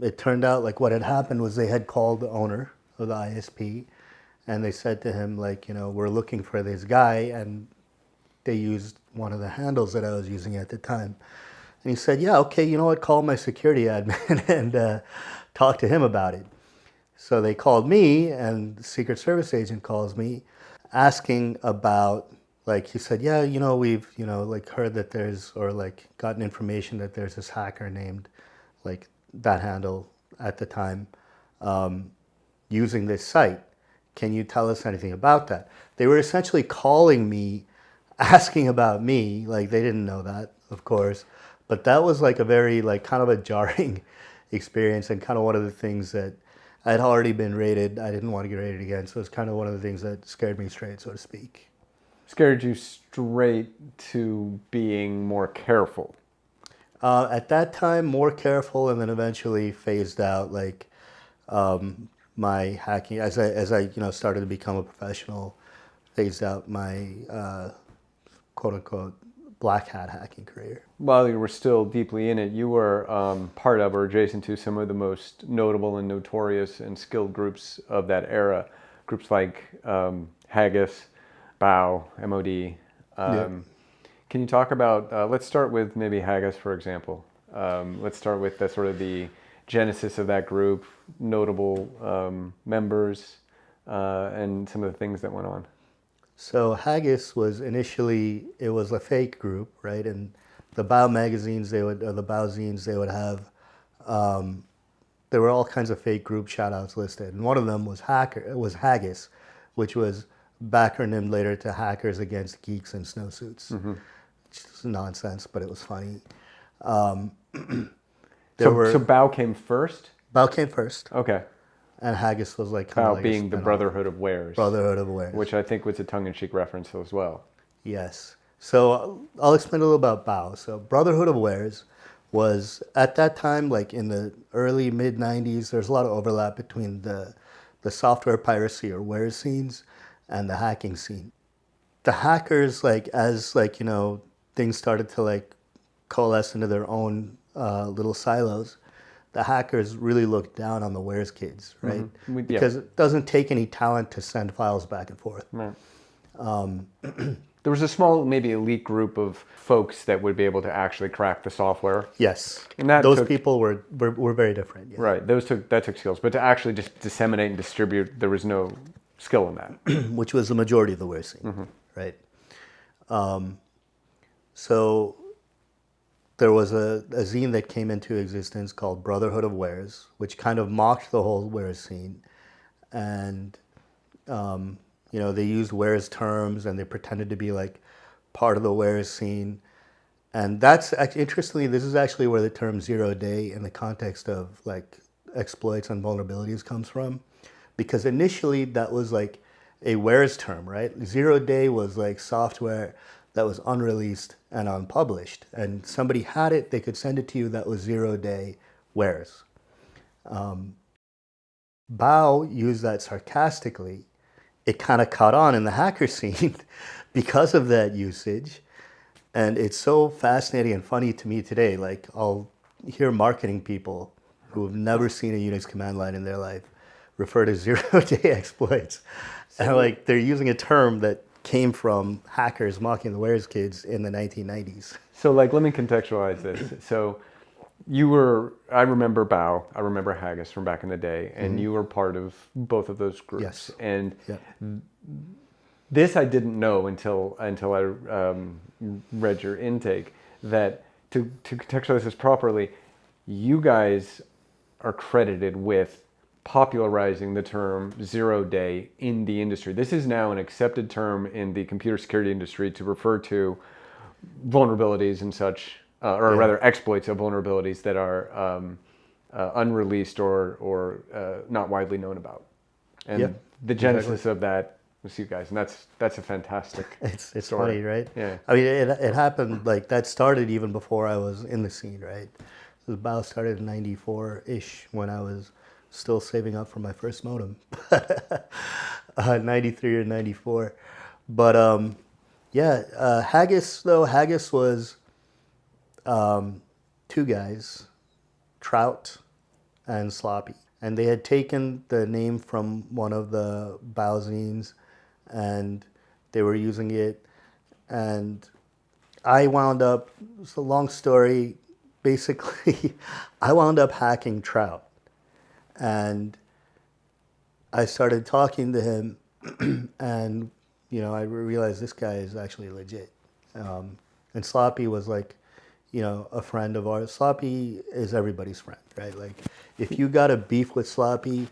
it turned out like what had happened was they had called the owner of the ISP, and they said to him, like, you know, we're looking for this guy, and they used one of the handles that I was using at the time. And he said, yeah, okay, you know what, call my security admin and talk to him about it. So they called me, and the Secret Service agent calls me asking about, like, he said, yeah, you know, we've, you know, like heard that there's, or like gotten information that there's this hacker named, like, that handle at the time, using this site. Can you tell us anything about that? They were essentially calling me, asking about me. Like, they didn't know that, of course, but that was like a very, like, kind of a jarring experience, and kind of one of the things that I had already been raided. I didn't want to get raided again, so it's kind of one of the things that scared me straight, so to speak. Scared you straight to being more careful? At that time, more careful, and then eventually phased out, like, my hacking as I you know started to become a professional, phased out my quote unquote black hat hacking career. While you were still deeply in it, you were part of or adjacent to some of the most notable and notorious and skilled groups of that era. Groups like Haggis, BOW, MOD. Yeah. Can you talk about, let's start with maybe Haggis, for example. Let's start with the sort of the genesis of that group, notable members, and some of the things that went on. So Haggis was initially, it was a fake group, right? And the BOW magazines, or the BOW zines, they would have, there were all kinds of fake group shout-outs listed. And one of them was Haggis, which was backronymed later to Hackers Against Geeks in Snowsuits. Mm-hmm. Which is nonsense, but it was funny. So BOW came first? BOW came first. Okay. And Haggis was like kind BOW of like being the Brotherhood of Wares. Brotherhood of Wares. Which I think was a tongue-in-cheek reference as well. Yes. So I'll explain a little about BOW. So Brotherhood of Wares was, at that time, like in the early, mid-90s, there's a lot of overlap between the software piracy or wares scenes and the hacking scene. The hackers, like, as, like, you know, things started to, like, coalesce into their own little silos, the hackers really looked down on the wares kids, right? Mm-hmm. Because it doesn't take any talent to send files back and forth. Right. There was a small, maybe elite group of folks that would be able to actually crack the software. Yes. And those people were very different. Yeah. Right. That took skills. But to actually just disseminate and distribute, there was no skill in that. Which was the majority of the wares scene, mm-hmm. Right? So there was a zine that came into existence called Brotherhood of Wares, which kind of mocked the whole wares scene. And, you know, they used wares terms and they pretended to be like part of the wares scene. And that's actually, interestingly, this is actually where the term 0 day in the context of like exploits and vulnerabilities comes from. Because initially that was like a wares term, right? 0 day was like software that was unreleased and unpublished. And somebody had it, they could send it to you, that was 0 day wares. BOW used that sarcastically. It kind of caught on in the hacker scene because of that usage. And it's so fascinating and funny to me today. Like, I'll hear marketing people who have never seen a Unix command line in their life refer to zero-day exploits. And like they're using a term that came from hackers mocking the Where's Kids in the 1990s. So like, let me contextualize this. So I remember Bao, I remember Haggis from back in the day, and you were part of both of those groups. Yes. And Yeah. this I didn't know until I read your intake, that to contextualize this properly, you guys are credited with popularizing the term zero-day in the industry. This is now an accepted term in the computer security industry to refer to vulnerabilities and such, or rather exploits of vulnerabilities that are unreleased or not widely known about. And the genesis of that was you guys, and that's a fantastic It's story. funny, right? Yeah. I mean, it happened, like, that started even before I was in the scene, right? The BIOS started in 94-ish when I was still saving up for my first modem. 93 or 94. But, Haggis was two guys, Trout and Sloppy. And they had taken the name from one of the BIOS and they were using it. And I wound up, it's a long story, basically, I wound up hacking Trout. And I started talking to him, and, I realized this guy is actually legit. And Sloppy was like, a friend of ours. Sloppy is everybody's friend, right? Like, if you got a beef with Sloppy,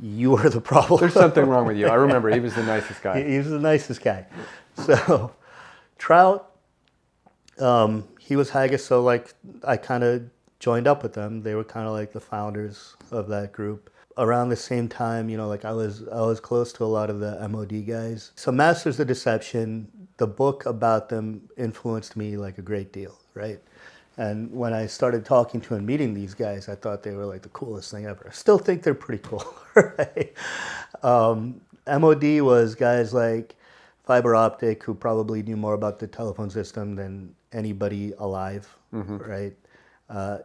you are the problem. There's something wrong with you. I remember he was the nicest guy. He was the nicest guy. So, Trout, he was Haggis, so like I kind of joined up with them. They were kind of like the founders of that group. Around the same time, like I was close to a lot of the MOD guys. So Masters of Deception, the book about them influenced me like a great deal, right? And when I started talking to and meeting these guys, I thought they were like the coolest thing ever. I still think they're pretty cool, right? MOD was guys like Fiber Optic, who probably knew more about the telephone system than anybody alive, right?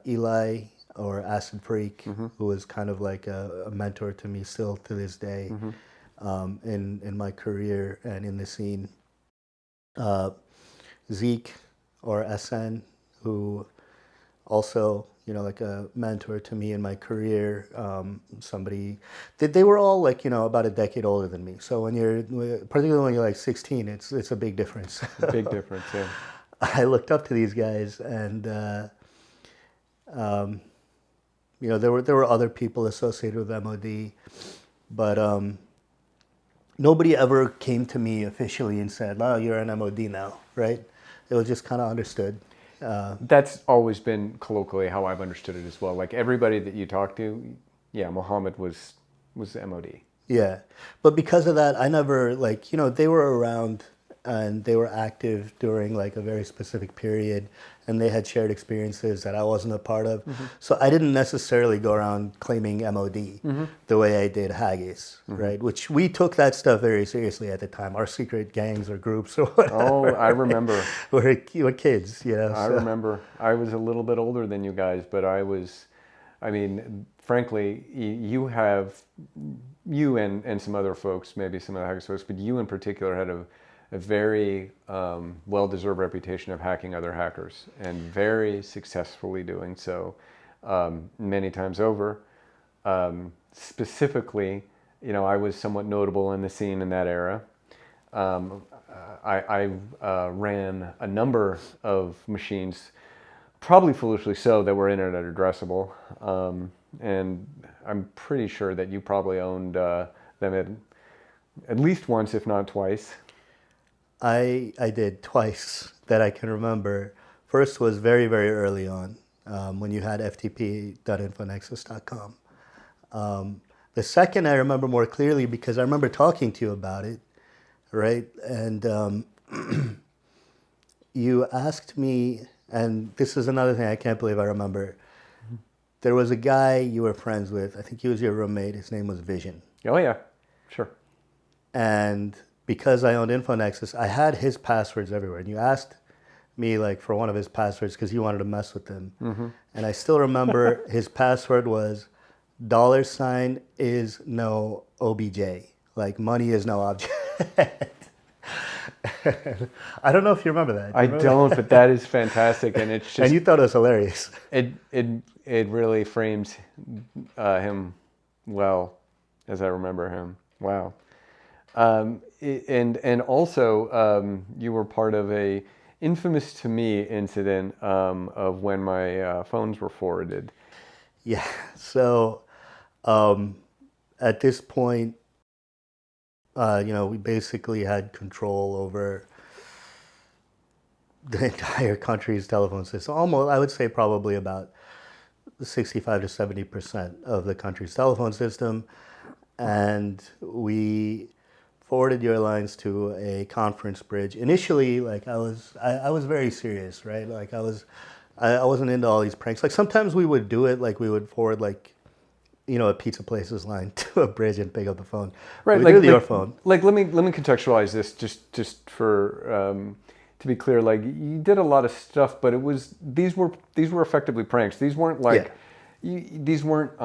Eli, or Acid Freak, who was kind of like a mentor to me still to this day, in my career and in the scene. Zeke, or SN, who also, like a mentor to me in my career. They were all like, about a decade older than me. So particularly when you're like 16, it's a big difference. Big difference, yeah. I looked up to these guys, and there were other people associated with MOD, but nobody ever came to me officially and said, "Oh, you're an MOD now," right? It was just kind of understood. That's always been colloquially how I've understood it as well. Like everybody that you talk to, yeah, Mohammed was MOD. Yeah, but because of that, I never they were around and they were active during like a very specific period, and they had shared experiences that I wasn't a part of. So I didn't necessarily go around claiming MOD the way I did Haggis, right? Which we took that stuff very seriously at the time. Our secret gangs or groups or whatever. Oh, I remember. We're kids, I remember. I was a little bit older than you guys, but frankly, you and some other folks, maybe some of the Haggis folks, but you in particular had a very well-deserved reputation of hacking other hackers, and very successfully doing so many times over. Specifically, I was somewhat notable in the scene in that era. I ran a number of machines, probably foolishly so, that were internet addressable, and I'm pretty sure that you probably owned them at least once, if not twice. I did twice that I can remember. First was very, very early on, when you had ftp.infonexus.com. The second I remember more clearly because I remember talking to you about it, right? And you asked me, and this is another thing I can't believe I remember. There was a guy you were friends with. I think he was your roommate. His name was Vision. Oh, yeah, sure. And because I owned InfoNexus, I had his passwords everywhere. And you asked me like for one of his passwords because he wanted to mess with him. And I still remember his password was $ is no OBJ, like money is no object. I don't know if you remember that. I don't, but that is fantastic, and it's just And you thought it was hilarious. it really frames him well, as I remember him. Wow. And also you were part of a infamous to me incident of when my phones were forwarded. Yeah. So at this point, we basically had control over the entire country's telephone system. Almost, I would say probably about 65 to 70% of the country's telephone system. And we forwarded your lines to a conference bridge. Initially, like I was very serious, right? Like I wasn't into all these pranks. Like sometimes we would do it, like we would forward a pizza place's line to a bridge and pick up the phone. Right, we did your phone. Like let me contextualize this just for to be clear. Like you did a lot of stuff, but these were effectively pranks. These weren't like these weren't.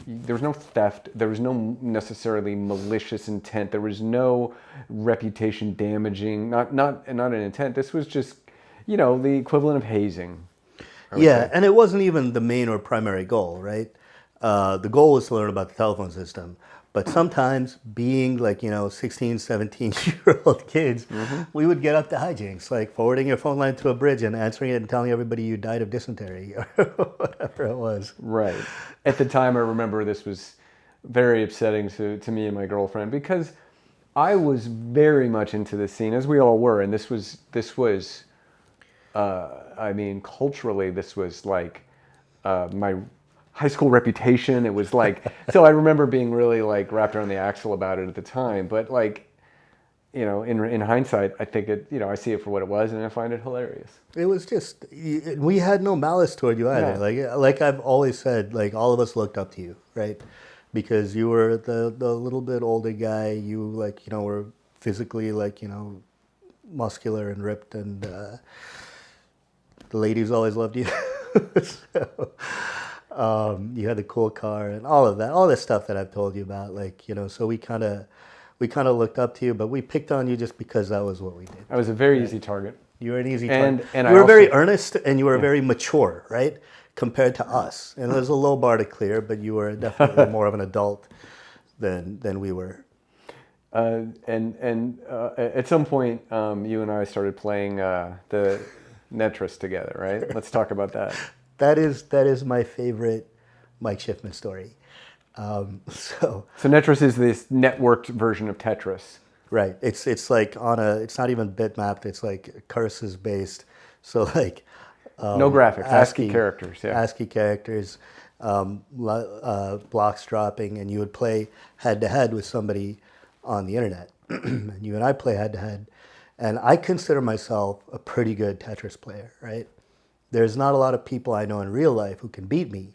There was no theft. There was no necessarily malicious intent. There was no reputation damaging. Not an intent. This was just the equivalent of hazing. Yeah, and it wasn't even the main or primary goal, right? The goal was to learn about the telephone system. But sometimes being 16, 17-year-old kids, we would get up to hijinks, like forwarding your phone line to a bridge and answering it and telling everybody you died of dysentery or whatever it was. Right. At the time, I remember this was very upsetting to me and my girlfriend because I was very much into this scene, as we all were. And this was culturally, this was like my high school reputation. It was like, so I remember being really like wrapped around the axle about it at the time. But in hindsight, I think I see it for what it was, and I find it hilarious. It was just, we had no malice toward you either. Yeah. Like I've always said, like all of us looked up to you, right? Because you were the little bit older guy. You were physically muscular and ripped, and the ladies always loved you. So, you had the cool car and all of that, all this stuff that I've told you about, so we kind of looked up to you, but we picked on you just because that was what we did. I was a very easy target. You were an easy target. And you were very earnest, and you were very mature, right? Compared to us. And there's a low bar to clear, but you were definitely more of an adult than we were. At some point, you and I started playing the NetSys together, right? Let's talk about that. That is my favorite Mike Schiffman story. So NetSys is this networked version of Tetris. Right. It's like it's not even bitmapped. It's like curses based. So no graphics, ASCII characters. Yeah. ASCII characters, blocks dropping, and you would play head to head with somebody on the internet. And you and I play head to head, and I consider myself a pretty good Tetris player. Right. There's not a lot of people I know in real life who can beat me.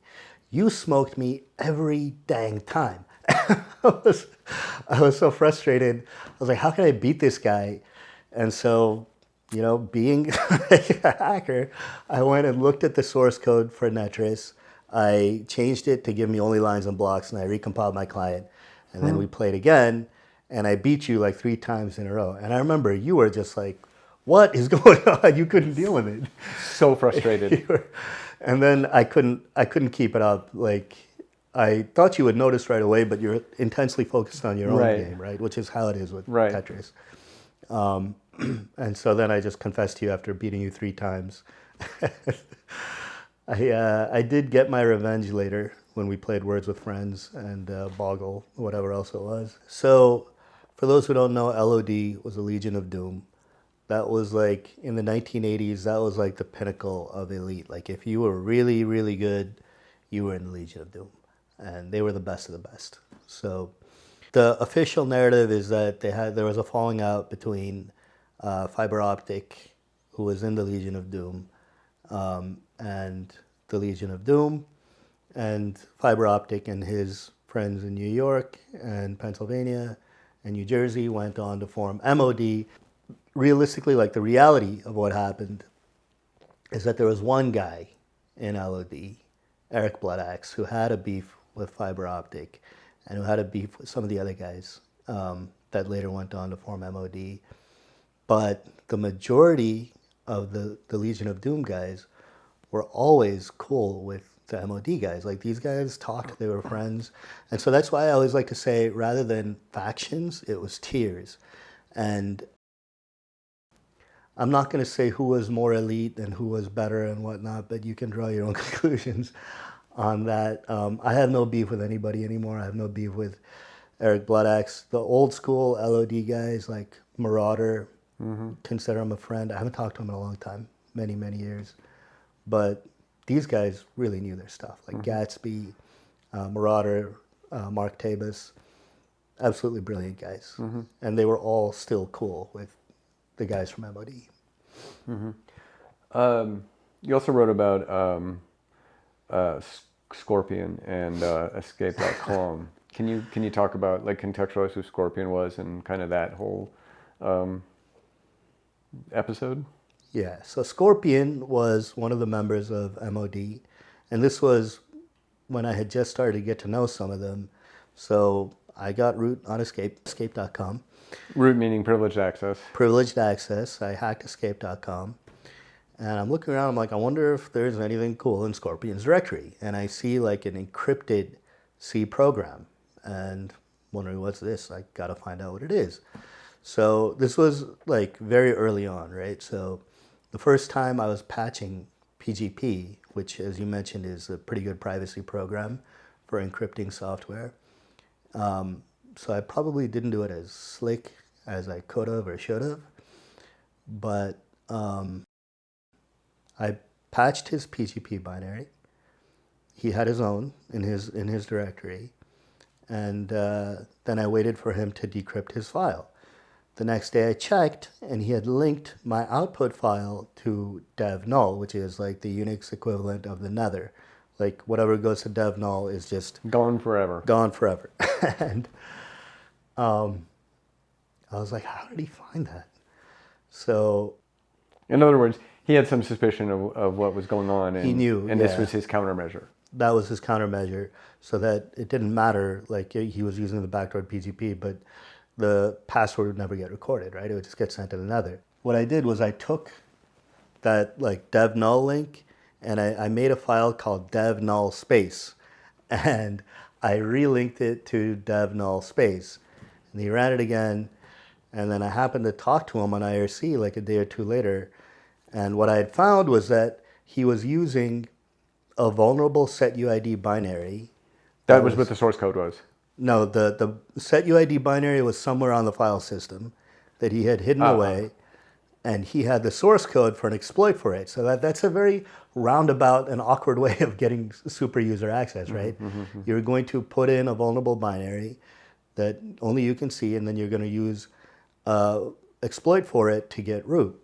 You smoked me every dang time. I was so frustrated. I was like, how can I beat this guy? And so, being a hacker, I went and looked at the source code for NetSys. I changed it to give me only lines and blocks, and I recompiled my client. And then we played again, and I beat you like 3 times in a row. And I remember you were just like, what is going on? You couldn't deal with it. So frustrated. And then I couldn't keep it up. Like, I thought you would notice right away, but you're intensely focused on your own game, right? Which is how it is with Tetris. And so then I just confessed to you after beating you 3 times. I did get my revenge later when we played Words with Friends and Boggle, whatever else it was. So for those who don't know, LOD was a Legion of Doom. That was like, in the 1980s, that was like the pinnacle of elite. Like if you were really, really good, you were in the Legion of Doom. And they were the best of the best. So the official narrative is that there was a falling out between Fiber Optic, who was in the Legion of Doom, and the Legion of Doom. And Fiber Optic and his friends in New York and Pennsylvania and New Jersey went on to form MOD. realistically, like the reality of what happened is that there was one guy in LOD, Eric Bloodaxe, who had a beef with fiber optic and who had a beef with some of the other guys that later went on to form MOD. But the majority of the Legion of Doom guys were always cool with the MOD guys. Like, these guys talked, they were friends. And so that's why I always like to say, rather than factions, it was tiers. And I'm not going to say who was more elite and who was better and whatnot, but you can draw your own conclusions on that. I have no beef with anybody anymore. I have no beef with Eric Bloodaxe. The old school LOD guys like Marauder, consider him a friend. I haven't talked to him in a long time, many, many years. But these guys really knew their stuff, like Gatsby, Marauder, Mark Tabus, absolutely brilliant guys. And they were all still cool with the guys from MOD. You also wrote about Scorpion and Escape.com. Can you talk about, like, contextualize who Scorpion was and kind of that whole episode? Yeah, so Scorpion was one of the members of MOD, and this was when I had just started to get to know some of them. So I got root on Escape.com. Root meaning privileged access. Privileged access. I hacked Escape.com. And I'm looking around, I'm like, I wonder if there's anything cool in Scorpion's directory. And I see like an encrypted C program. And wondering, what's this? I gotta find out what it is. So this was like very early on, right? So the first time I was patching PGP, which, as you mentioned, is a pretty good privacy program for encrypting software. So I probably didn't do it as slick as I could have or should have, but I patched his PGP binary. He had his own in his directory, and then I waited for him to decrypt his file. The next day I checked, and he had linked my output file to dev null, which is like the Unix equivalent of the nether. Like, whatever goes to dev null is just Gone forever. Gone forever. And I was like, how did he find that? So, in other words, he had some suspicion of what was going on. And he knew, and this was his countermeasure. That was his countermeasure, so that it didn't matter, like, he was using the backdoor PGP, but the password would never get recorded, right? It would just get sent to the nether. What I did was I took that, like, dev null link, and I made a file called dev null space, and I relinked it to dev null space. And he ran it again, and then I happened to talk to him on IRC like a day or two later, and what I had found was that he was using a vulnerable setuid binary. That was what the source code was? No, the setuid binary was somewhere on the file system that he had hidden away, and he had the source code for an exploit for it. So that's a very roundabout and awkward way of getting super user access, right? You're going to put in a vulnerable binary that only you can see, and then you're going to use exploit for it to get root.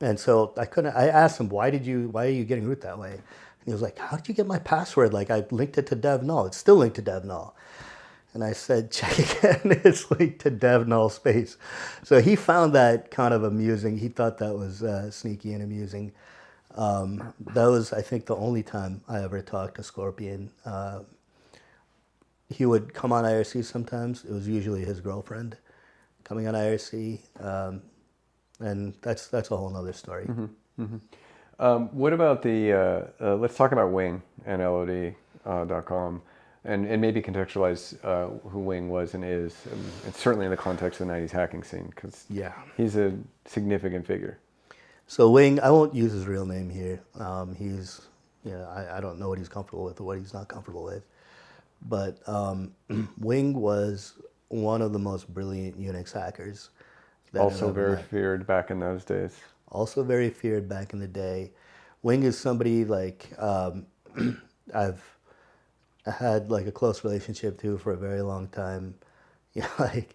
And so I asked him, why are you getting root that way? And he was like, how did you get my password? Like, I linked it to dev null. It's still linked to dev null. And I said, check again. It's linked to dev null space. So he found that kind of amusing. He thought that was sneaky and amusing. That was, I think, the only time I ever talked to Scorpion. He would come on IRC sometimes. It was usually his girlfriend coming on IRC. And that's a whole nother story. What about the, let's talk about Wing and LOD.com, and maybe contextualize who Wing was and is, and certainly in the context of the 90s hacking scene, because he's a significant figure. So Wing, I won't use his real name here. He's, I don't know what he's comfortable with or what he's not comfortable with. But Wing was one of the most brilliant Unix hackers. Also very feared back in those days. Also very feared back in the day. Wing is somebody like I've had like a close relationship to for a very long time. Like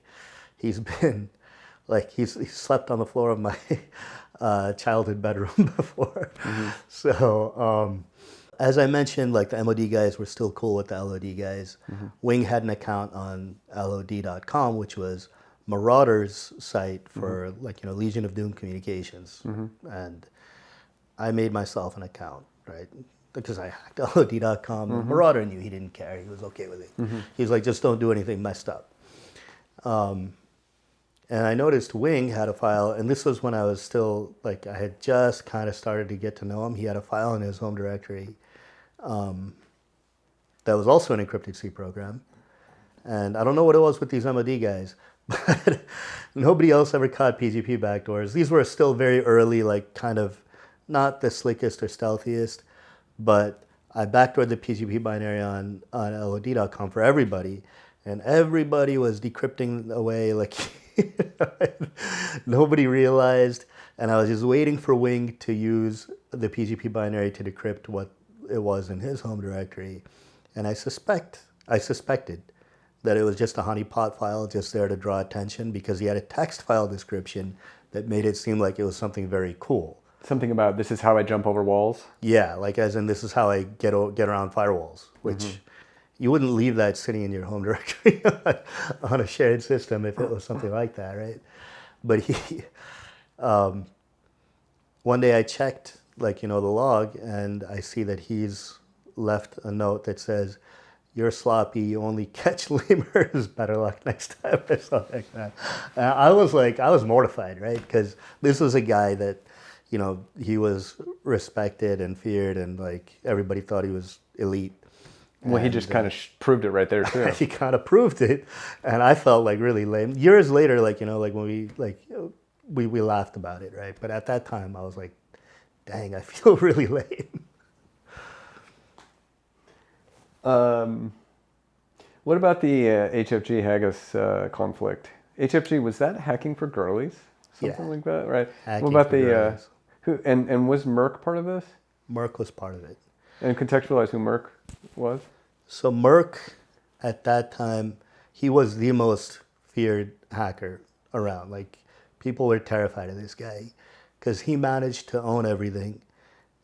he's been like he's slept on the floor of my childhood bedroom before. So as I mentioned, like the MOD guys were still cool with the LOD guys. Wing had an account on LOD.com, which was Marauder's site for like, you know, Legion of Doom Communications. And I made myself an account, right? Because I hacked LOD.com. And Marauder knew he didn't care. He was okay with it. He was like, just don't do anything messed up. And I noticed Wing had a file, and this was when I was still, like, I had just kind of started to get to know him. He had a file in his home directory that was also an encrypted C program. And I don't know what it was with these MOD guys, but nobody else ever caught PGP backdoors. These were still very early, like, kind of not the slickest or stealthiest, but I backdoored the PGP binary on LOD.com for everybody, and everybody was decrypting away like nobody realized, and I was just waiting for Wing to use the PGP binary to decrypt what it was in his home directory, and I suspected that it was just a honeypot file just there to draw attention because he had a text file description that made it seem like it was something very cool. Something about this is how I jump over walls? Yeah, like as in this is how I get around firewalls, which you wouldn't leave that sitting in your home directory on a shared system if it was something like that, right? But one day I checked, like, you know, the log, and I see that he's left a note that says, "You're sloppy, you only catch lemurs, better luck next time," or something like that. And I was mortified, right? Because this was a guy that, you know, he was respected and feared, and like everybody thought he was elite. Well, he just kind of proved it right there too. He kind of proved it, and I felt like really lame. Years later, like, you know, like when we laughed about it, right? But at that time, I was like, dang, I feel really lame. What about the HFG Haggis conflict? HFG, was that hacking for girlies? Something like that, right? Hacking what about for the girlies. who and was Merck part of this? Merck was part of it. And contextualize who Merck was. So Merck, at that time, he was the most feared hacker around. Like, people were terrified of this guy because he managed to own everything,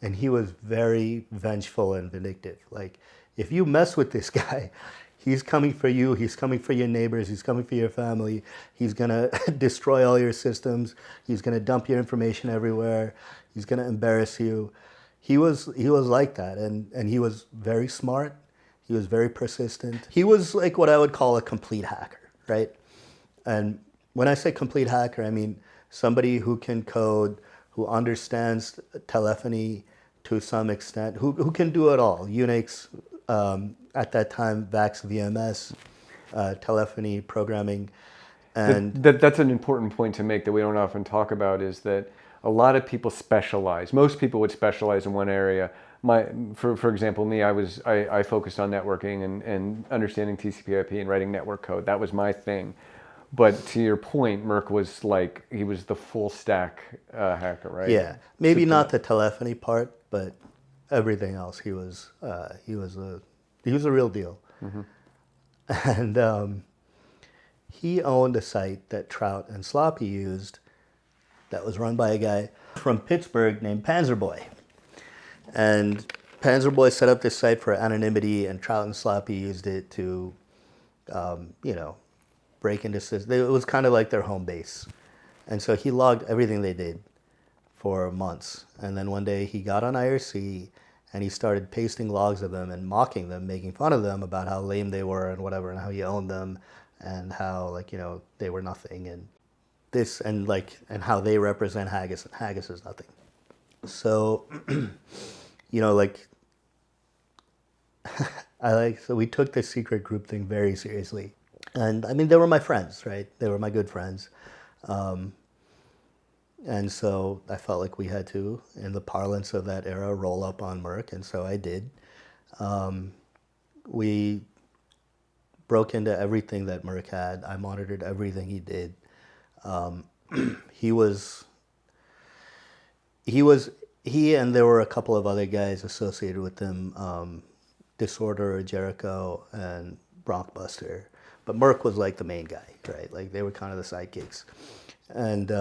and he was very vengeful and vindictive. Like, if you mess with this guy, he's coming for you, he's coming for your neighbors, he's coming for your family, he's gonna destroy all your systems, he's gonna dump your information everywhere, he's gonna embarrass you. He was like that, and he was very smart, he was very persistent. He was like what I would call a complete hacker, right? And when I say complete hacker, I mean somebody who can code, who understands telephony to some extent, who can do it all. Unix, at that time, VAX VMS, telephony, programming. And that's an important point to make that we don't often talk about, is that a lot of people specialize. Most people would specialize in one area. For example, me, I focused on networking and understanding TCP/IP and writing network code. That was my thing. But to your point, Merck was like, he was the full stack hacker, right? yeah, maybe not the telephony part, but everything else. He was a real deal. And he owned a site that Trout and Sloppy used that was run by a guy from Pittsburgh named Panzerboy. And Panzerboy set up this site for anonymity, and Trout and Sloppy used it to, you know, break into systems. It was kind of like their home base. And so he logged everything they did for months. And then one day he got on IRC and he started pasting logs of them and mocking them, making fun of them about how lame they were and whatever, and how he owned them, and how, like, you know, they were nothing, and this, and like, and how they represent Haggis, and Haggis is nothing. So, you know, like, so we took this secret group thing very seriously. And I mean, they were my friends, right? They were my good friends. And so I felt like we had to, in the parlance of that era, roll up on Merck, and so I did. We broke into everything that Merck had. I monitored everything he did. He and there were a couple of other guys associated with him, Disorder, Jericho, and Brockbuster. But Merck was like the main guy, right? Like, they were kind of the sidekicks. And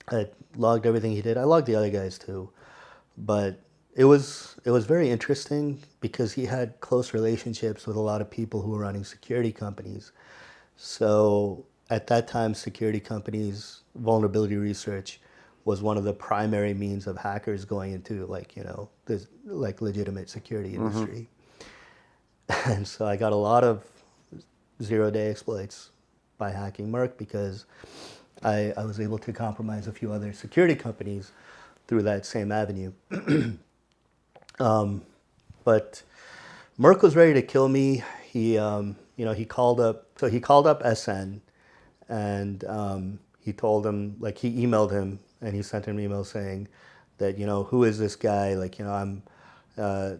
I logged everything he did. I logged the other guys too. But it was very interesting because he had close relationships with a lot of people who were running security companies. So at that time, security companies, vulnerability research was one of the primary means of hackers going into like, this like legitimate security industry. And so I got a lot of zero-day exploits by hacking Merck because I was able to compromise a few other security companies through that same avenue. But Merck was ready to kill me. He called up SN, and he told him, like, he emailed him, and he sent him an email saying that, who is this guy? Like, I'm, and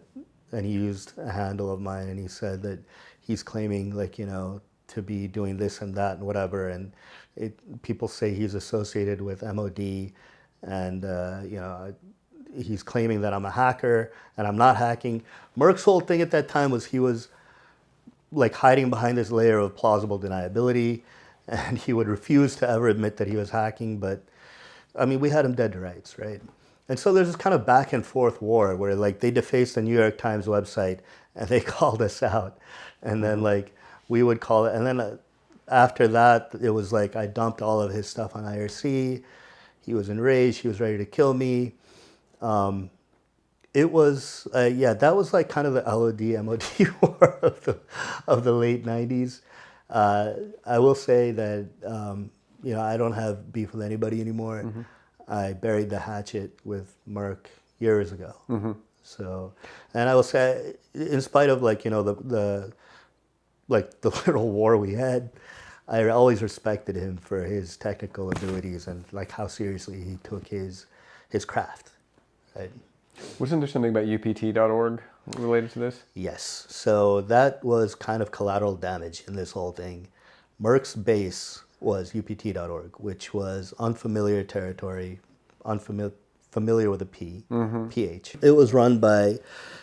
he used a handle of mine, and he said that he's claiming, like, to be doing this and that and whatever, and people say he's associated with MOD, and he's claiming that I'm a hacker, and I'm not hacking. Merck's whole thing at that time was he was like hiding behind this layer of plausible deniability, and he would refuse to ever admit that he was hacking. But I mean, we had him dead to rights, right? And so there's this kind of back and forth war where like they defaced the New York Times website and they called us out, and then like we would call it, and then after that it was like I dumped all of his stuff on IRC. He was enraged. He was ready to kill me. It was, that was like kind of the LOD, MOD war of the late 90s. I will say that, I don't have beef with anybody anymore. I buried the hatchet with Merck years ago. So, and I will say, in spite of like, the little war we had, I always respected him for his technical abilities and like how seriously he took his craft. Right? Wasn't there something about UPT.org related to this? Yes. So that was kind of collateral damage in this whole thing. Merck's base was UPT.org, which was unfamiliar territory, familiar with a P, PH. It was run by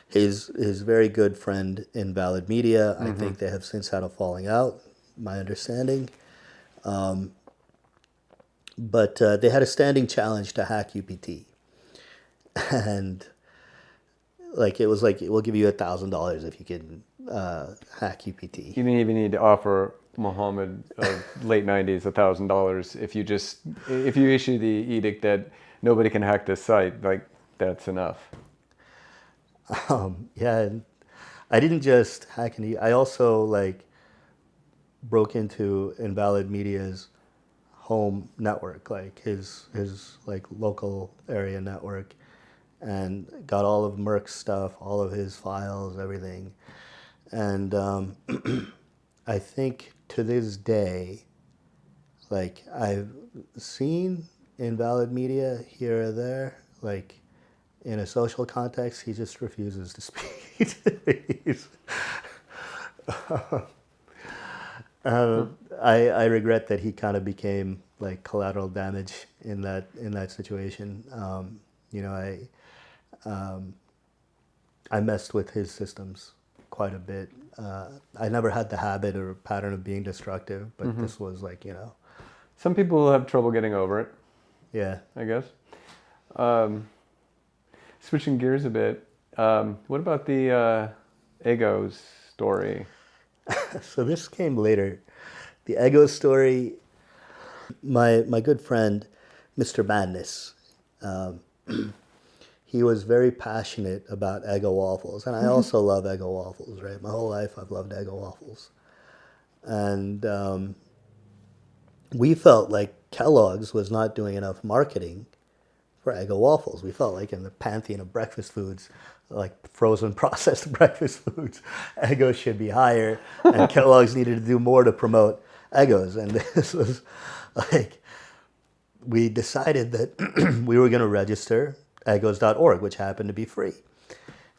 his very good friend Invalid Media. I think they have since had a falling out, my understanding. But they had a standing challenge to hack UPT. And like it was like, we'll give you $1,000 if you can hack UPT. You didn't even need to offer Mohammed of late 90s $1,000 if you issue the edict that nobody can hack this site, like that's enough. And I didn't just hack any. I also like broke into Invalid Media's home network, like his like local area network, and got all of Merck's stuff, all of his files, everything. And I think to this day, like I've seen Invalid Media here or there, like in a social context, he just refuses to speak. I regret that he kind of became like collateral damage in that situation. I messed with his systems quite a bit. I never had the habit or pattern of being destructive, but this was like, Some people have trouble getting over it. Yeah. I guess. Switching gears a bit, what about the Eggo story? So this came later. The Eggo story, my good friend, Mr. Madness, he was very passionate about Eggo waffles. And I also love Eggo waffles, right? My whole life I've loved Eggo waffles. And we felt like Kellogg's was not doing enough marketing for Eggo waffles. We felt like in the pantheon of breakfast foods, like frozen processed breakfast foods, Eggo should be higher, and Kellogg's needed to do more to promote Eggos. And this was like, we decided that we were going to register Eggos.org, which happened to be free.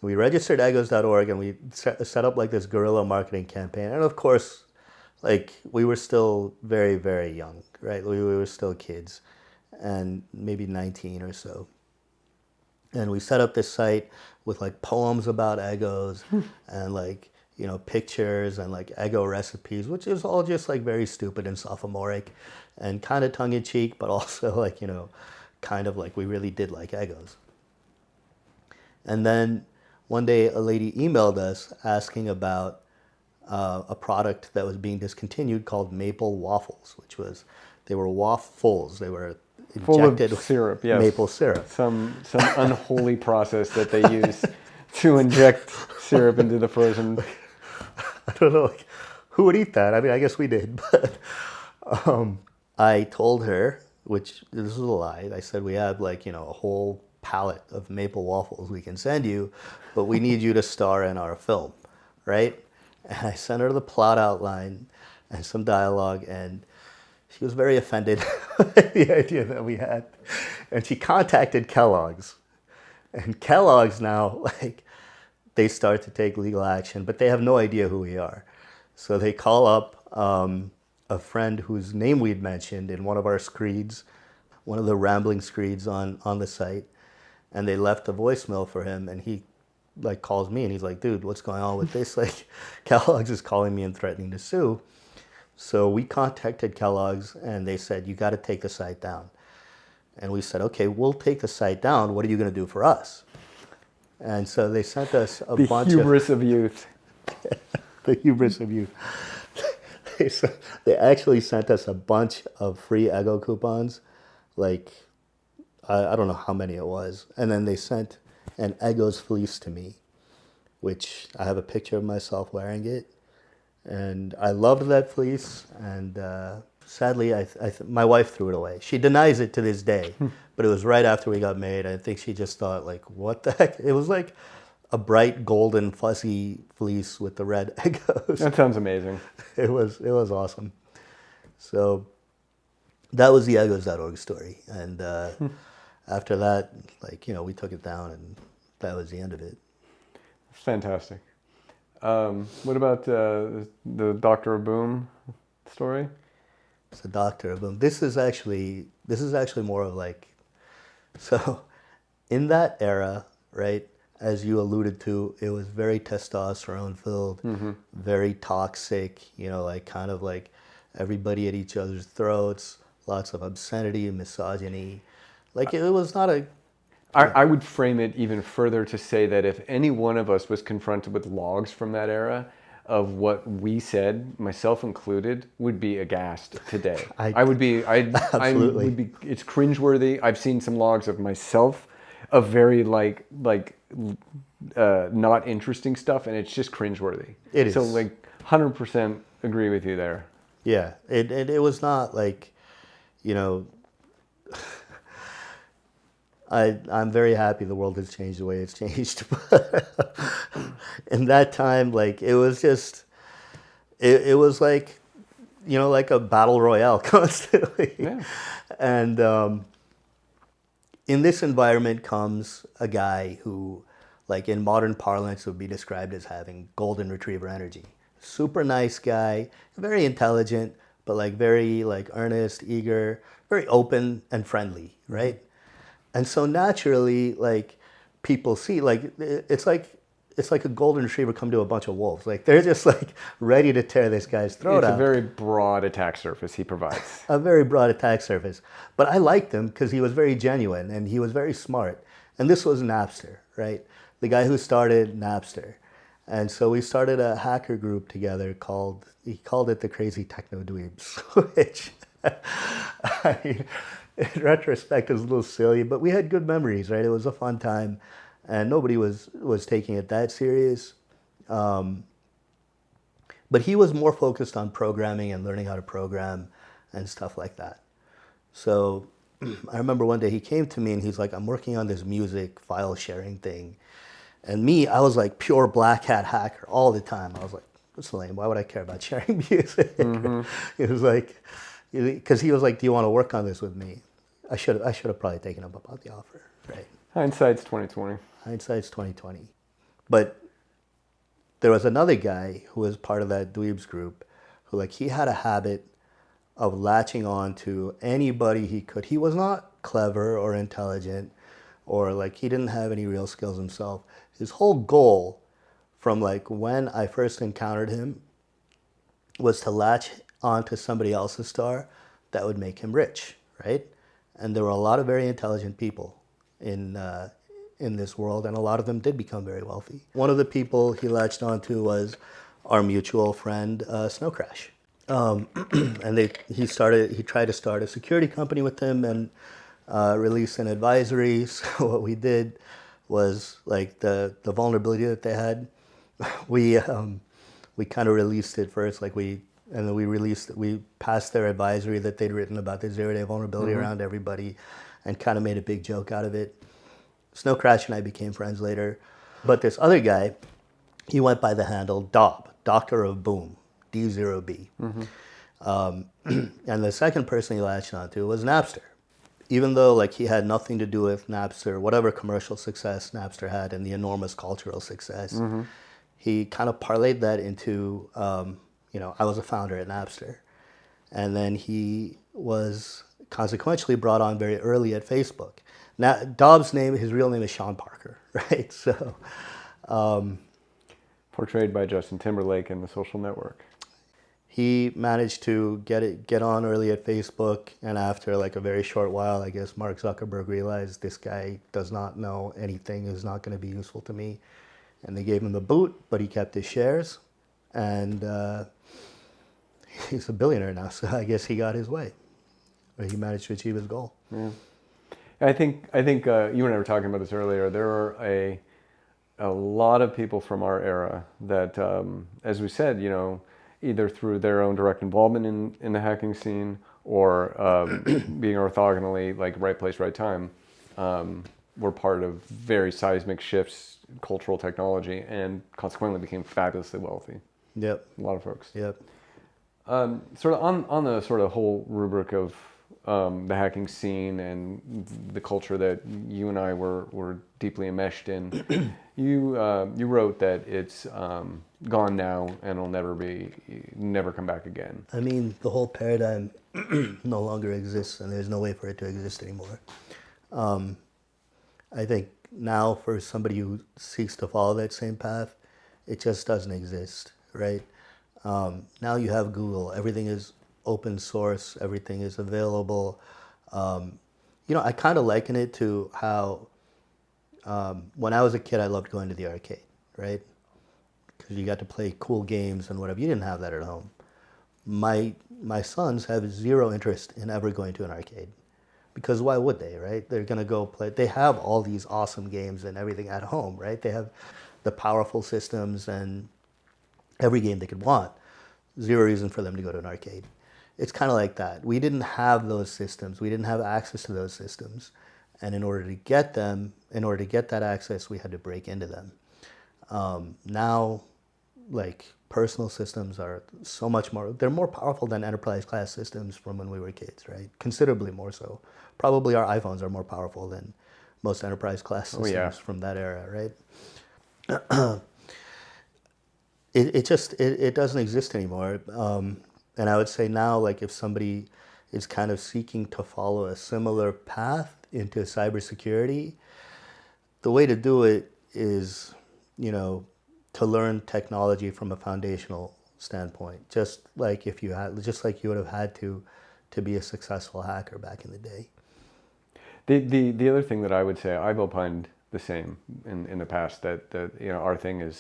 We registered Eggos.org, and we set up like this guerrilla marketing campaign. And of course, like we were still very, very young, right? We were still kids, and maybe 19 or so. And we set up this site with like poems about Eggos and like, pictures and like Eggo recipes, which is all just like very stupid and sophomoric and kind of tongue in cheek, but also like, kind of like we really did like Eggos. And then one day a lady emailed us asking about a product that was being discontinued called Maple Waffles, which was, they were waffles. They were Full injected of syrup, yes. maple syrup. Some unholy process that they use to inject syrup into the frozen. I don't know, like, who would eat that? I mean, I guess we did, but I told her, which this is a lie, I said, we have like, a whole pallet of maple waffles we can send you, but we need you to star in our film, right? And I sent her the plot outline and some dialogue, and she was very offended by the idea that we had. And she contacted Kellogg's. And Kellogg's now, like, they start to take legal action, but they have no idea who we are. So they call up a friend whose name we'd mentioned in one of our screeds, one of the rambling screeds on the site, and they left a voicemail for him, and he like calls me and he's like, dude, what's going on with this? Like, Kellogg's is calling me and threatening to sue. So we contacted Kellogg's and they said, you got to take the site down. And we said, okay, we'll take the site down. What are you going to do for us? And so they sent us a bunch of... The hubris of youth. The hubris of youth. They actually sent us a bunch of free Eggo coupons, like, I don't know how many it was. And then they sent an Eggo's fleece to me, which I have a picture of myself wearing it. And I loved that fleece. And sadly, my wife threw it away. She denies it to this day, but it was right after we got married. I think she just thought, like, what the heck? It was like a bright golden fuzzy fleece with the red Eggos. That sounds amazing. It was awesome. So that was the Eggos.org story. And after that, like, we took it down and that was the end of it. Fantastic. What about the Doctor of Boom story? It's the Doctor of Boom. This is actually more of like, so in that era, right, as you alluded to, it was very testosterone filled, very toxic, like kind of like everybody at each other's throats, lots of obscenity, misogyny. Like, it was not a... I would frame it even further to say that if any one of us was confronted with logs from that era of what we said, myself included, would be aghast today. Absolutely. It's cringeworthy. I've seen some logs of myself of very not interesting stuff, and it's just cringeworthy. It is. So 100% agree with you there. Yeah, it was not like, I'm very happy the world has changed the way it's changed. In that time, like, it was just, it was like, like a battle royale constantly. Yeah. And in this environment comes a guy who, like, in modern parlance would be described as having golden retriever energy. Super nice guy, very intelligent, but like very like earnest, eager, very open and friendly, right? And so naturally, like, people see, like, it's like a golden retriever come to a bunch of wolves. Like, they're just like ready to tear this guy's throat out. It's a very broad attack surface he provides. A very broad attack surface. But I liked him because he was very genuine and he was very smart. And this was Napster, right? The guy who started Napster. And so we started a hacker group together he called it the Crazy Techno Dweebs, which in retrospect is a little silly, but we had good memories, right? It was a fun time, and nobody was taking it that serious. But he was more focused on programming and learning how to program and stuff like that. So I remember one day he came to me and he's like, I'm working on this music file sharing thing. And me, I was like pure black hat hacker all the time. I was like, that's lame. Why would I care about sharing music? It was like, because he was like, do you want to work on this with me? I should have probably taken up about the offer, right? Hindsight's 2020. Hindsight's 2020. But there was another guy who was part of that dweebs group who, like, he had a habit of latching on to anybody he could. He was not clever or intelligent or like he didn't have any real skills himself. His whole goal from like when I first encountered him was to latch onto somebody else's star that would make him rich, right? And there were a lot of very intelligent people in this world, and a lot of them did become very wealthy. One of the people he latched onto was our mutual friend Snow Crash. And he tried to start a security company with him and release an advisory. So what we did was like the vulnerability that they had, we kind of released it first, and then we passed their advisory that they'd written about the 0-day vulnerability around everybody, and kind of made a big joke out of it. Snow Crash and I became friends later, but this other guy, he went by the handle Dob, Doctor of Boom, D0B. And the second person he latched onto was Napster. Even though like he had nothing to do with Napster, whatever commercial success Napster had and the enormous cultural success, he kind of parlayed that into, I was a founder at Napster. And then he was consequentially brought on very early at Facebook. Now, Dobbs' his real name is Sean Parker, right? So, portrayed by Justin Timberlake in The Social Network. He managed to get on early at Facebook, and after like a very short while, I guess Mark Zuckerberg realized this guy does not know anything, is not going to be useful to me, and they gave him the boot, but he kept his shares, and he's a billionaire now. So I guess he got his way, or he managed to achieve his goal. Yeah. I think you and I were talking about this earlier. There are a lot of people from our era that, as we said, either through their own direct involvement in the hacking scene or being orthogonally like right place, right time, were part of very seismic shifts in cultural technology and consequently became fabulously wealthy. Yep. A lot of folks. Yep. Sort of on the sort of whole rubric of the hacking scene and the culture that you and I were deeply enmeshed in, you wrote that it's gone now and will never come back again. I mean, the whole paradigm no longer exists, and there's no way for it to exist anymore. I think now for somebody who seeks to follow that same path, it just doesn't exist, right? Now you have Google. Everything is open source. Everything is available. I kind of liken it to how when I was a kid, I loved going to the arcade, right? Because you got to play cool games and whatever. You didn't have that at home. My sons have zero interest in ever going to an arcade. Because why would they, right? They're going to go play. They have all these awesome games and everything at home, right? They have the powerful systems and every game they could want. Zero reason for them to go to an arcade. It's kind of like that. We didn't have those systems. We didn't have access to those systems. And in order to get that access, we had to break into them. Now, like, personal systems are so much more, they're more powerful than enterprise class systems from when we were kids, right? Considerably more so. Probably our iPhones are more powerful than most enterprise class systems from that era, right? It doesn't exist anymore. And I would say now, like, if somebody is kind of seeking to follow a similar path into cybersecurity, the way to do it is, to learn technology from a foundational standpoint, just like you would have had to be a successful hacker back in the day. The other thing that I would say, I've opined the same in the past, that our thing it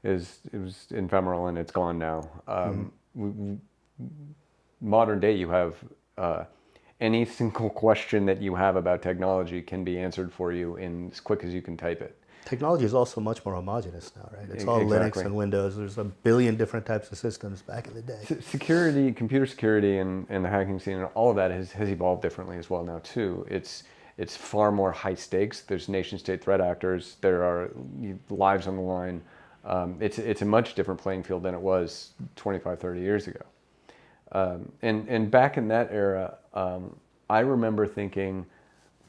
was ephemeral and it's gone now. Modern day, you have any single question that you have about technology can be answered for you in as quick as you can type it. Technology is also much more homogenous now, right? It's all Linux and Windows. There's a billion different types of systems back in the day. Security, computer security, and the hacking scene, and all of that has evolved differently as well now too. It's far more high stakes. There's nation state threat actors. There are lives on the line. It's a much different playing field than it was 25, 30 years ago. And back in that era, I remember thinking,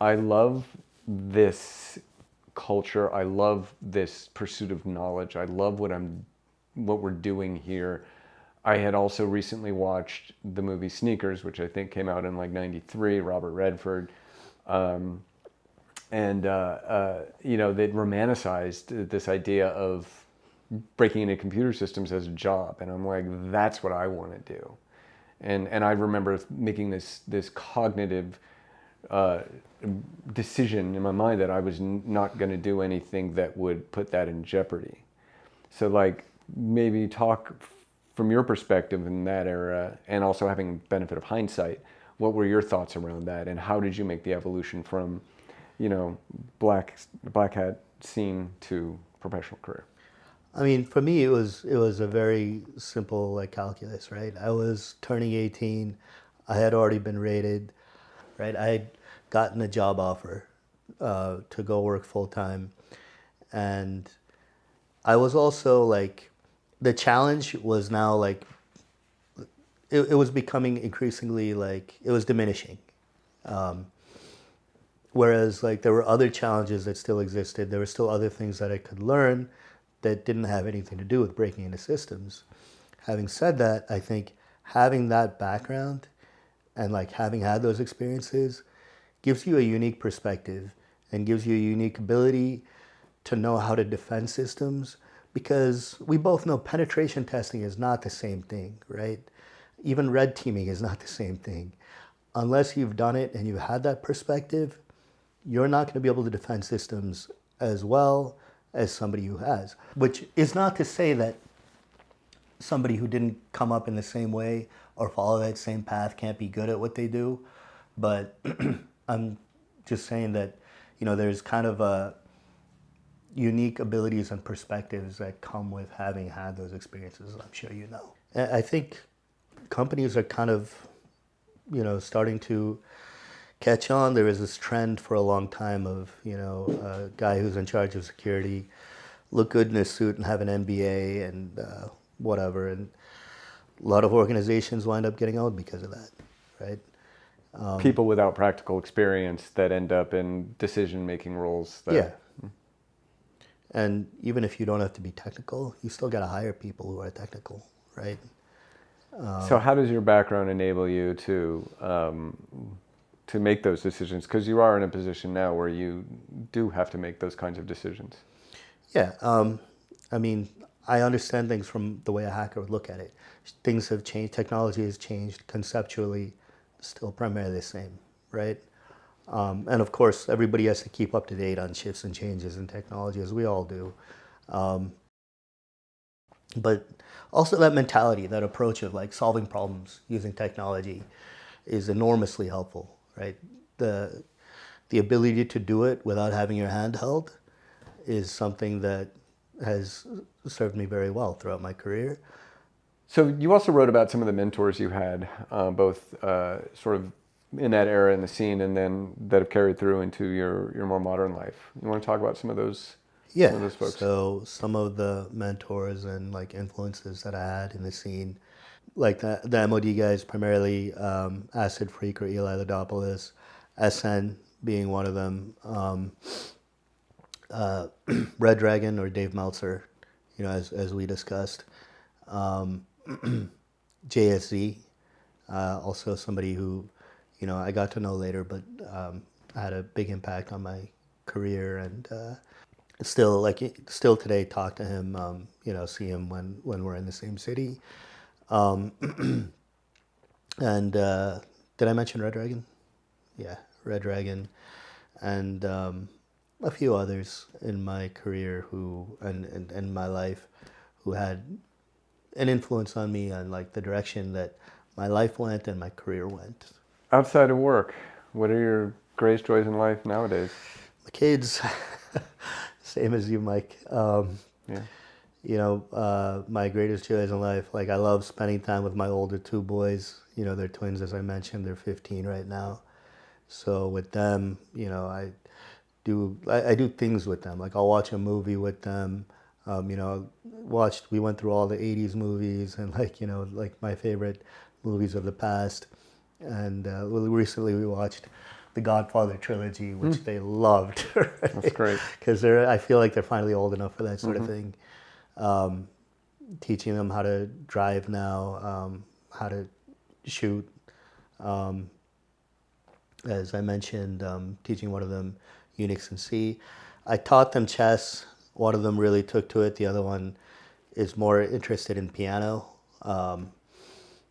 I love this culture. I love this pursuit of knowledge. I love what we're doing here. I had also recently watched the movie Sneakers, which I think came out in like '93, Robert Redford. They'd romanticized this idea of breaking into computer systems as a job. And I'm like, that's what I want to do. And I remember making this cognitive decision in my mind that I was not going to do anything that would put that in jeopardy. So like maybe talk from your perspective in that era, and also having benefit of hindsight, what were your thoughts around that, and how did you make the evolution from, black hat scene to professional career? I mean, for me, it was a very simple like calculus, right? I was turning 18. I had already been rated, right? I had gotten a job offer to go work full time, and I was also like, the challenge was now like, it was becoming increasingly like, it was diminishing. Whereas like there were other challenges that still existed. There were still other things that I could learn that didn't have anything to do with breaking into systems. Having said that, I think having that background and like having had those experiences gives you a unique perspective and gives you a unique ability to know how to defend systems, because we both know penetration testing is not the same thing, right? Even red teaming is not the same thing. Unless you've done it and you've had that perspective, you're not going to be able to defend systems as well as somebody who has. Which is not to say that somebody who didn't come up in the same way or follow that same path can't be good at what they do. But I'm just saying that, there's kind of a unique abilities and perspectives that come with having had those experiences, I'm sure you know. I think companies are kind of, starting to catch on. There was this trend for a long time of, a guy who's in charge of security look good in a suit and have an MBA and whatever. And a lot of organizations wind up getting out because of that, right? People without practical experience that end up in decision-making roles. Yeah. And even if you don't have to be technical, you still got to hire people who are technical, right? So how does your background enable you to make those decisions? Because you are in a position now where you do have to make those kinds of decisions. Yeah. I mean, I understand things from the way a hacker would look at it. Things have changed. Technology has changed conceptually, still primarily the same, right? And of course, everybody has to keep up to date on shifts and changes in technology, as we all do. But also that mentality, that approach of like solving problems using technology is enormously helpful, right? The ability to do it without having your hand held is something that has served me very well throughout my career. So you also wrote about some of the mentors you had, both sort of in that era in the scene, and then that have carried through into your more modern life. You want to talk about some of those? Yeah. Some of those folks? So some of the mentors and like influences that I had in the scene, like the MOD guys, primarily Acid Freak or Eli Ladopoulos, SN being one of them, Red Dragon or Dave Meltzer, as we discussed, JSZ, also somebody who, I got to know later, but had a big impact on my career, and still today talk to him, see him when we're in the same city. And did I mention Red Dragon? Yeah, Red Dragon, and a few others in my career who and in my life who had an influence on me on like the direction that my life went and my career went. Outside of work, what are your greatest joys in life nowadays? My kids, same as you, Mike. Yeah. My greatest joys in life, like I love spending time with my older two boys. They're twins, as I mentioned. They're 15 right now. So with them, I do things with them. Like I'll watch a movie with them. We went through all the 80s movies and like my favorite movies of the past. And recently we watched the Godfather trilogy, which they loved. Right? That's great. Because I feel like they're finally old enough for that sort of thing. Teaching them how to drive now, how to shoot. As I mentioned, teaching one of them Unix and C. I taught them chess. One of them really took to it. The other one is more interested in piano.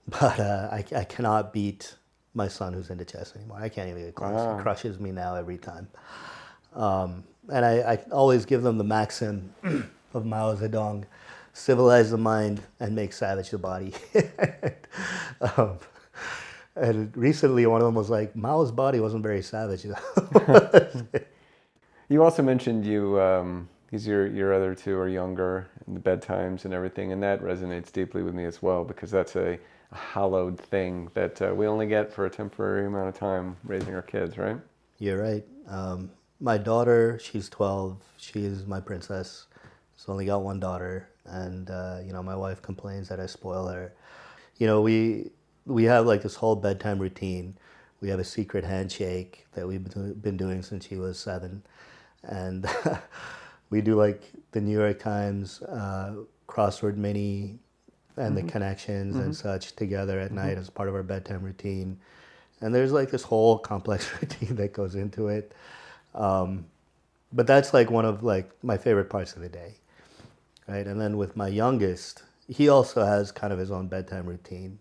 But I cannot beat my son who's into chess anymore. I can't even get close. Wow. He crushes me now every time. And I always give them the maxim of Mao Zedong, civilize the mind and make savage the body. um, and recently, one of them was like, Mao's body wasn't very savage. You also mentioned because your other two are younger, and the bedtimes and everything, and that resonates deeply with me as well, because that's a hallowed thing that we only get for a temporary amount of time raising our kids, right? You're right. My daughter, she's 12. She is my princess. She's only got one daughter, and my wife complains that I spoil her. We have like this whole bedtime routine. We have a secret handshake that we've been doing since she was 7, and we do like the New York Times crossword mini and the connections and such together at night as part of our bedtime routine. And there's like this whole complex routine that goes into it. But that's like one of like my favorite parts of the day, right? And then with my youngest, he also has kind of his own bedtime routine.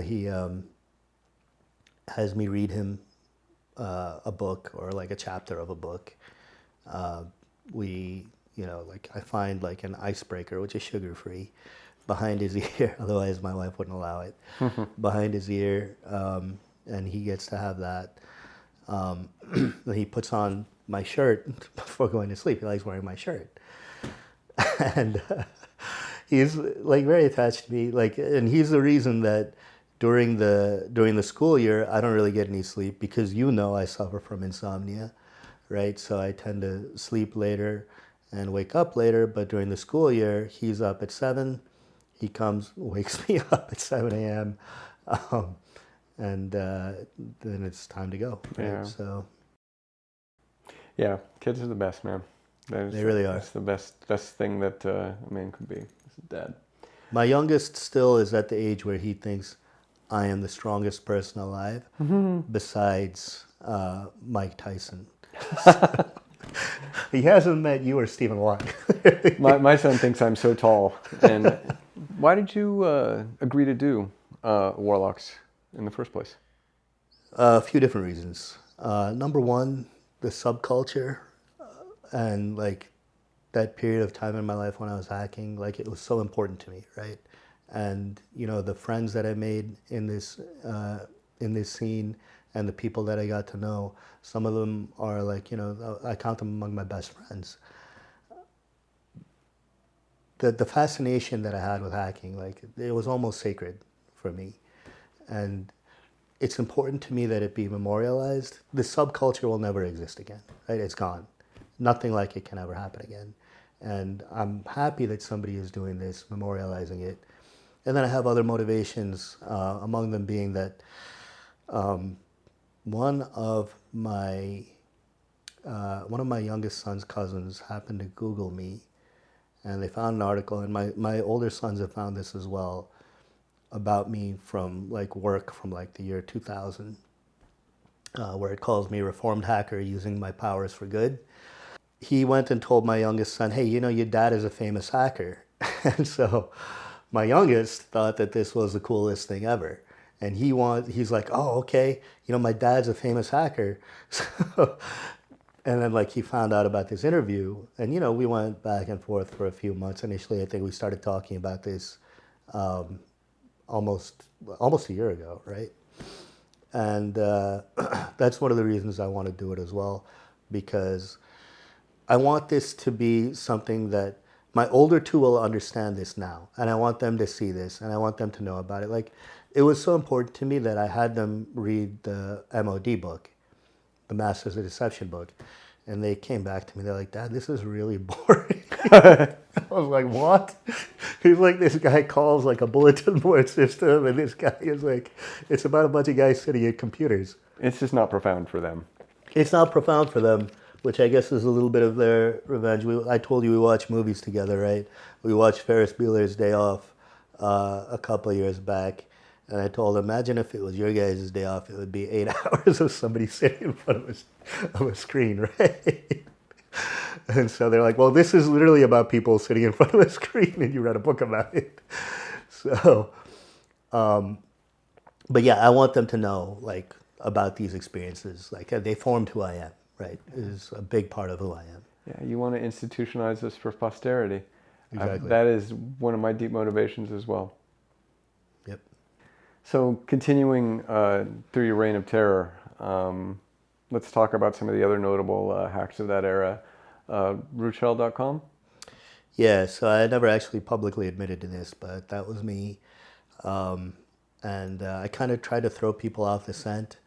He has me read him a book or like a chapter of a book. I find like an icebreaker, which is sugar-free, behind his ear. Otherwise, my wife wouldn't allow it. Behind his ear, and he gets to have that. Then he puts on my shirt before going to sleep. He likes wearing my shirt, and he's like very attached to me. Like, and he's the reason that during the school year I don't really get any sleep, because I suffer from insomnia, right? So I tend to sleep later and wake up later. But during the school year, he's up at 7. He comes, wakes me up at 7 a.m. And then it's time to go. Right? Yeah. So. Yeah, kids are the best, man. They really are. It's the best thing that a man could be, is a dad. My youngest still is at the age where he thinks I am the strongest person alive, besides Mike Tyson. He hasn't met you or Stephen Wong. My son thinks I'm so tall. And why did you agree to do Warlocks in the first place? A few different reasons. Number one, the subculture, and like that period of time in my life when I was hacking, like it was so important to me, right? And the friends that I made in this scene, and the people that I got to know, some of them are like, I count them among my best friends. The fascination that I had with hacking, like it was almost sacred for me. And it's important to me that it be memorialized. The subculture will never exist again, right? It's gone. Nothing like it can ever happen again. And I'm happy that somebody is doing this, memorializing it. And then I have other motivations, among them being that one of my youngest son's cousins happened to Google me, and they found an article, and my older sons have found this as well, about me from like work from like the year 2000, where it calls me reformed hacker using my powers for good. He went and told my youngest son, hey, your dad is a famous hacker. And so my youngest thought that this was the coolest thing ever. And he's like, oh, okay, my dad's a famous hacker. So, and then like he found out about this interview, and we went back and forth for a few months. Initially, I think we started talking about this almost a year ago, right? And that's one of the reasons I want to do it as well, because I want this to be something that my older two will understand this now, and I want them to see this, and I want them to know about it. Like, it was so important to me that I had them read the MOD book, the Masters of Deception book, and they came back to me. They're like, Dad, this is really boring. I was like, what? He's like, this guy calls like a bulletin board system, and this guy is like, it's about a bunch of guys sitting at computers. It's just not profound for them. It's not profound for them, which I guess is a little bit of their revenge. I told you we watch movies together, right? We watched Ferris Bueller's Day Off a couple of years back. And I told him, imagine if it was your guys' day off, it would be 8 hours of somebody sitting in front of a screen, right? And so they're like, well, this is literally about people sitting in front of a screen, and you read a book about it. So, but yeah, I want them to know, like, about these experiences. Like, they formed who I am, right? It is a big part of who I am. Yeah, you want to institutionalize this for posterity. exactly. That is one of my deep motivations as well. Yep. So continuing through your reign of terror, let's talk about some of the other notable hacks of that era. Rootshell.com? Yeah, so I never actually publicly admitted to this, but that was me. And I kind of tried to throw people off the scent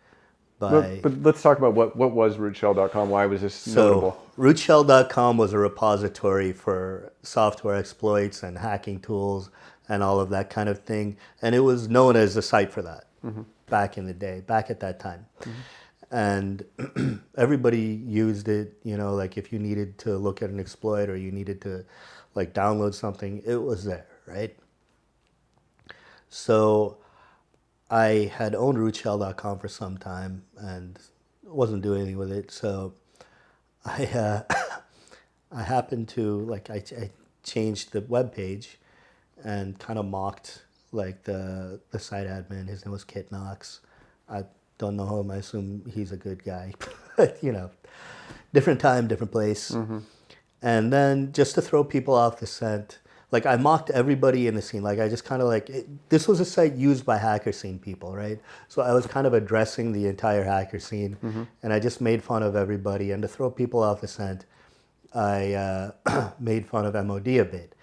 by... But let's talk about what was Rootshell.com. Why was this notable? So rootshell.com was a repository for software exploits and hacking tools and all of that kind of thing. And it was known as a site for that back in the day, back at that time. And everybody used it, like if you needed to look at an exploit or you needed to like download something, it was there, right? So I had owned rootshell.com for some time and wasn't doing anything with it. So I I happened to I changed the web page and kind of mocked like the site admin. His name was Kit Knox. I don't know him. I assume he's a good guy. But, different time, different place. And then just to throw people off the scent, like I mocked everybody in the scene. Like I just kind of this was a site used by hacker scene people, right? So I was kind of addressing the entire hacker scene, and I just made fun of everybody. And to throw people off the scent, I made fun of MOD a bit.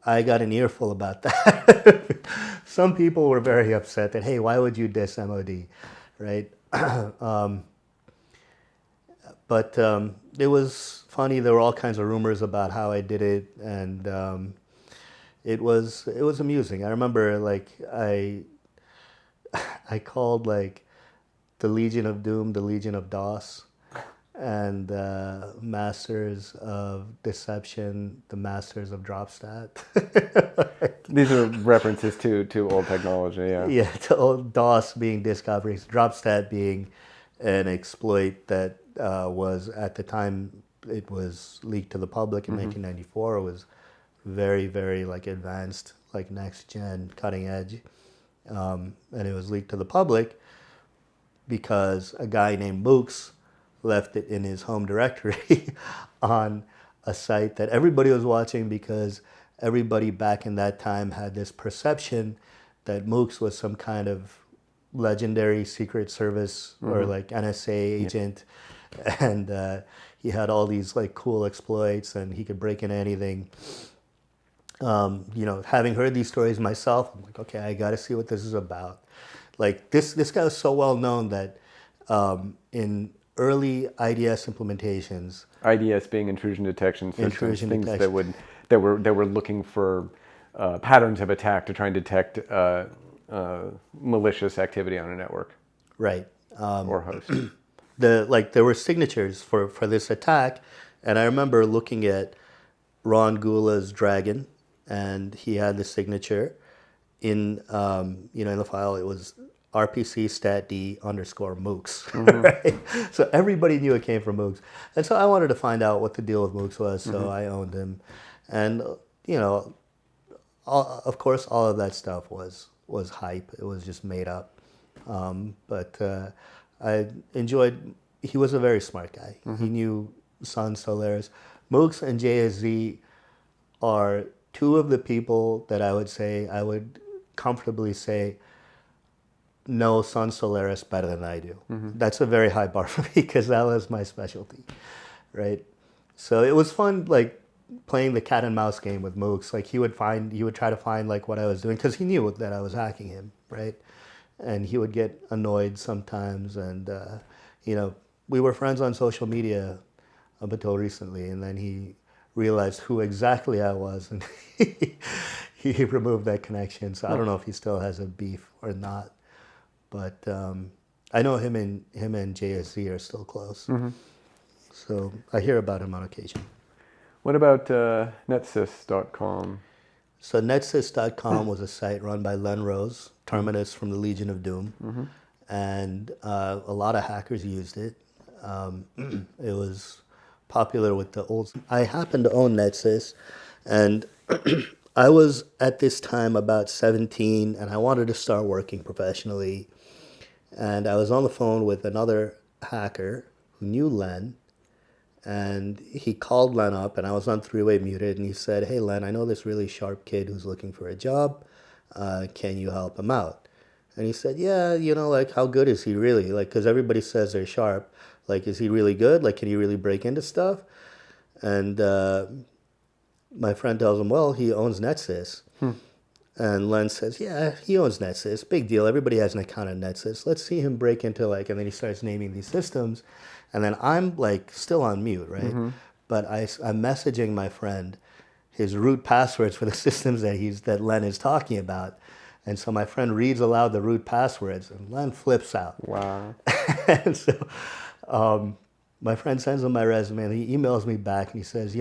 I got an earful about that. Some people were very upset that, hey, why would you diss MOD, right? But it was funny. There were all kinds of rumors about how I did it, and it was amusing. I remember I called the Legion of Doom the Legion of DOS, and Masters of Deception the Masters of Dropstat. These are references to old technology, yeah. Yeah, to old DOS being disk operating, Dropstat being an exploit that was at the time it was leaked to the public in 1994. It was very, very advanced, next gen, cutting edge, and it was leaked to the public because a guy named Mooks left it in his home directory on a site that everybody was watching because everybody back in that time had this perception that Mooks was some kind of legendary Secret Service or NSA agent, and he had all these cool exploits and he could break into anything. Having heard these stories myself, I'm like, okay, I got to see what this is about. This guy was so well known that in early IDS implementations, IDS being intrusion detection systems, Intrusion things detection. that were looking for patterns of attack to try and detect malicious activity on a network, right? or host. There were signatures for this attack, and I remember looking at Ron Gula's Dragon, and he had the signature in in the file. It was RPC stat D _mooks, right? So everybody knew it came from Mooks, and so I wanted to find out what the deal with Mooks was. So I owned him, and of course, all of that stuff was hype. It was just made up, but I enjoyed. He was a very smart guy. He knew Sun Solaris. Mooks and JSZ are two of the people that I would comfortably say know Sun Solaris better than I do. That's a very high bar for me because that was my specialty, right? So it was fun, playing the cat and mouse game with Mooks. He would try to find what I was doing because he knew that I was hacking him, right? And he would get annoyed sometimes, and we were friends on social media up until recently, and then he realized who exactly I was, and he removed that connection. So I don't know if he still has a beef or not, but I know him and JSZ are still close. So I hear about him on occasion. What about NetSys.com? So NetSys.com was a site run by Len Rose, Terminus from the Legion of Doom, and a lot of hackers used it. It was popular with the old... I happened to own NetSys, and I was at this time about 17, and I wanted to start working professionally. And I was on the phone with another hacker who knew Len, And he called Len up, and I was on three-way muted, and he said, "Hey, Len, I know this really sharp kid who's looking for a job. Can you help him out?" And he said, "Yeah, like, how good is he really? Like, because everybody says they're sharp. Like, is he really good? Like, can he really break into stuff?" And my friend tells him, "Well, he owns NetSys." And Len says, "Yeah, he owns NetSys. Big deal. Everybody has an account at NetSys. Let's see him break into, like," and then he starts naming these systems. And then I'm, like, still on mute, right? But I'm messaging my friend his root passwords for the systems that Len is talking about. And so my friend reads aloud the root passwords, and Len flips out. Wow. And so my friend sends him my resume, and he emails me back, and he says,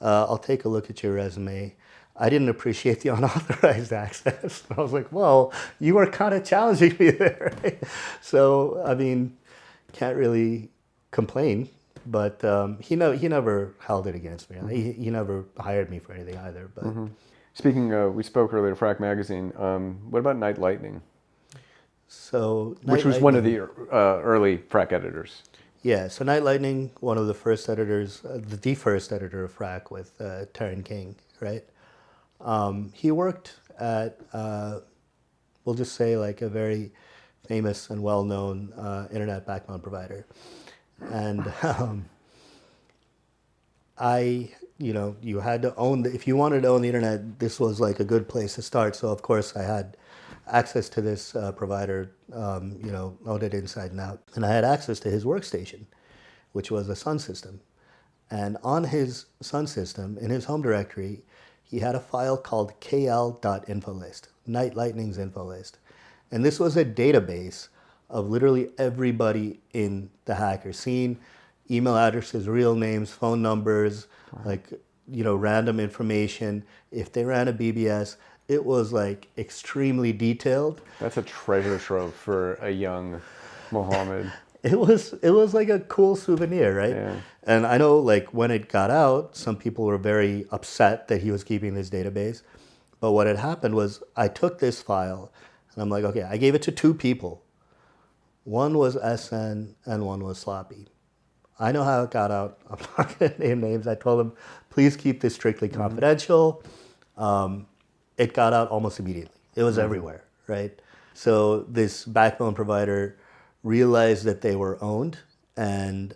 "I'll take a look at your resume. I didn't appreciate the unauthorized access." And I was like, "Well, you were kind of challenging me there." Right? So, I mean, can't really complain, but he never held it against me. He never hired me for anything either. But Speaking of, we spoke earlier, Frack Magazine. What about Night Lightning? so Which was one of the early Frack editors. Yeah, so Night Lightning, one of the first editors, the first editor of FRACK with Taryn King, right? He worked at, we'll just say, like, a very famous and well-known internet backbone provider. And you had to own, if you wanted to own the internet, this was like a good place to start. So, of course, I had access to this provider, owned it inside and out. And I had access to his workstation, which was a Sun system. And on his Sun system, in his home directory, he had a file called kl.infolist, Night Lightning's info list. And this was a database of literally everybody in the hacker scene, email addresses, real names, phone numbers, random information. If they ran a BBS, it was, like, extremely detailed. That's a treasure trove for a young Mohammed. It was like a cool souvenir, right? Yeah. And I know, like, when it got out, some people were very upset that he was keeping this database. But what had happened was I took this file, and I'm like, okay, I gave it to two people. One was SN and one was Sloppy. I know how it got out. I'm not going to name names. I told them, please keep this strictly confidential. It got out almost immediately. It was everywhere, right? So this backbone provider realized that they were owned, and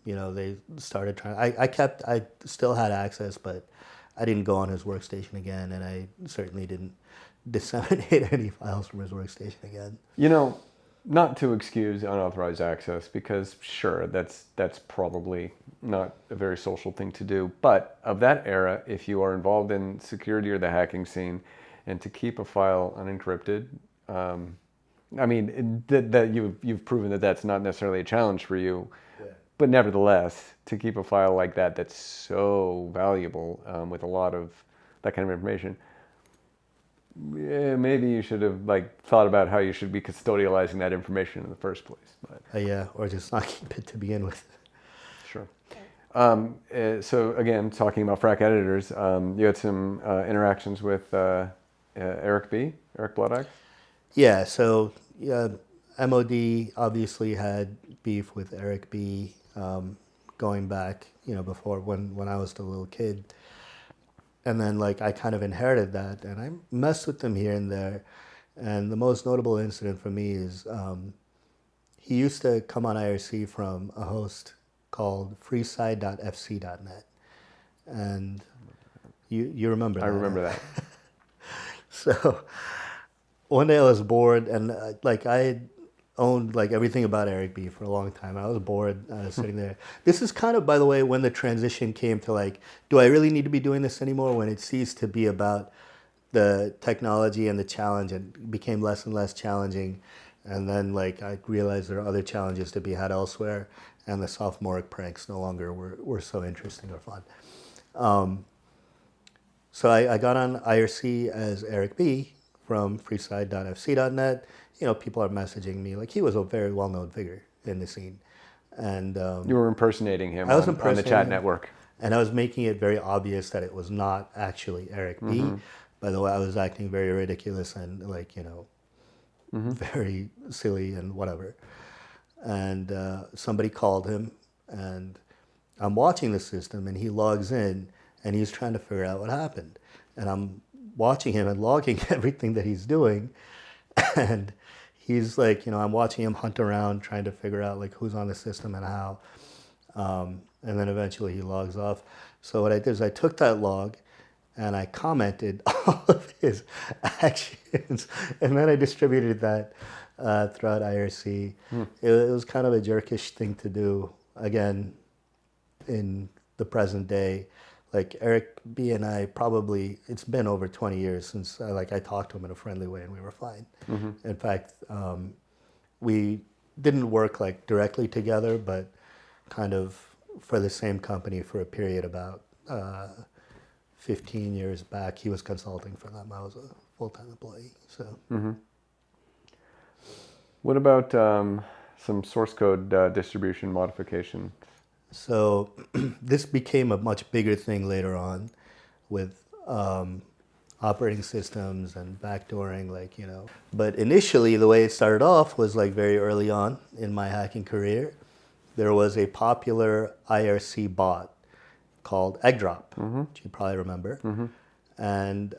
they started trying. I still had access, but I didn't go on his workstation again, and I certainly didn't disseminate any files from his workstation again. Not to excuse unauthorized access, because sure, that's probably not a very social thing to do. But of that era, if you are involved in security or the hacking scene, and to keep a file unencrypted, you've proven that that's not necessarily a challenge for you. Yeah. But nevertheless, to keep a file like that's so valuable, with a lot of that kind of information. Yeah, maybe you should have thought about how you should be custodializing that information in the first place. But or just not keep it to begin with. Sure. So again, talking about FRACK editors, you had some interactions with Eric Bloodaxe? Yeah. So MOD obviously had beef with Eric B. Going back, before when I was still a little kid. And then, I kind of inherited that, and I messed with them here and there. And the most notable incident for me is he used to come on IRC from a host called freeside.fc.net. And you remember that? I remember that. So one day I was bored, and I had owned everything about Eric B for a long time. I was bored sitting there. This is kind of, by the way, when the transition came to do I really need to be doing this anymore? When it ceased to be about the technology and the challenge, and became less and less challenging. And then I realized there are other challenges to be had elsewhere, and the sophomoric pranks no longer were so interesting or fun. So I got on IRC as Eric B from freeside.fc.net. People are messaging me. He was a very well-known figure in the scene. And you were impersonating him on the chat network. And I was making it very obvious that it was not actually Eric B. Mm-hmm. By the way, I was acting very ridiculous and very silly and whatever. And somebody called him, and I'm watching the system, and he logs in, and he's trying to figure out what happened. And I'm watching him and logging everything that he's doing. And he's like, I'm watching him hunt around trying to figure out like who's on the system and how. And then eventually he logs off. So what I did is I took that log and I commented all of his actions. And then I distributed that throughout IRC. It was kind of a jerkish thing to do. Again, in the present day, like Eric B and I probably, it's been over 20 years since I talked to him in a friendly way and we were fine. In fact, we didn't work like directly together, but kind of for the same company for a period about 15 years back. He was consulting for them. I was a full-time employee. So, what about some source code distribution modification? So this became a much bigger thing later on with operating systems and backdooring, But initially, the way it started off was like very early on in my hacking career. There was a popular IRC bot called Eggdrop, which you probably remember. And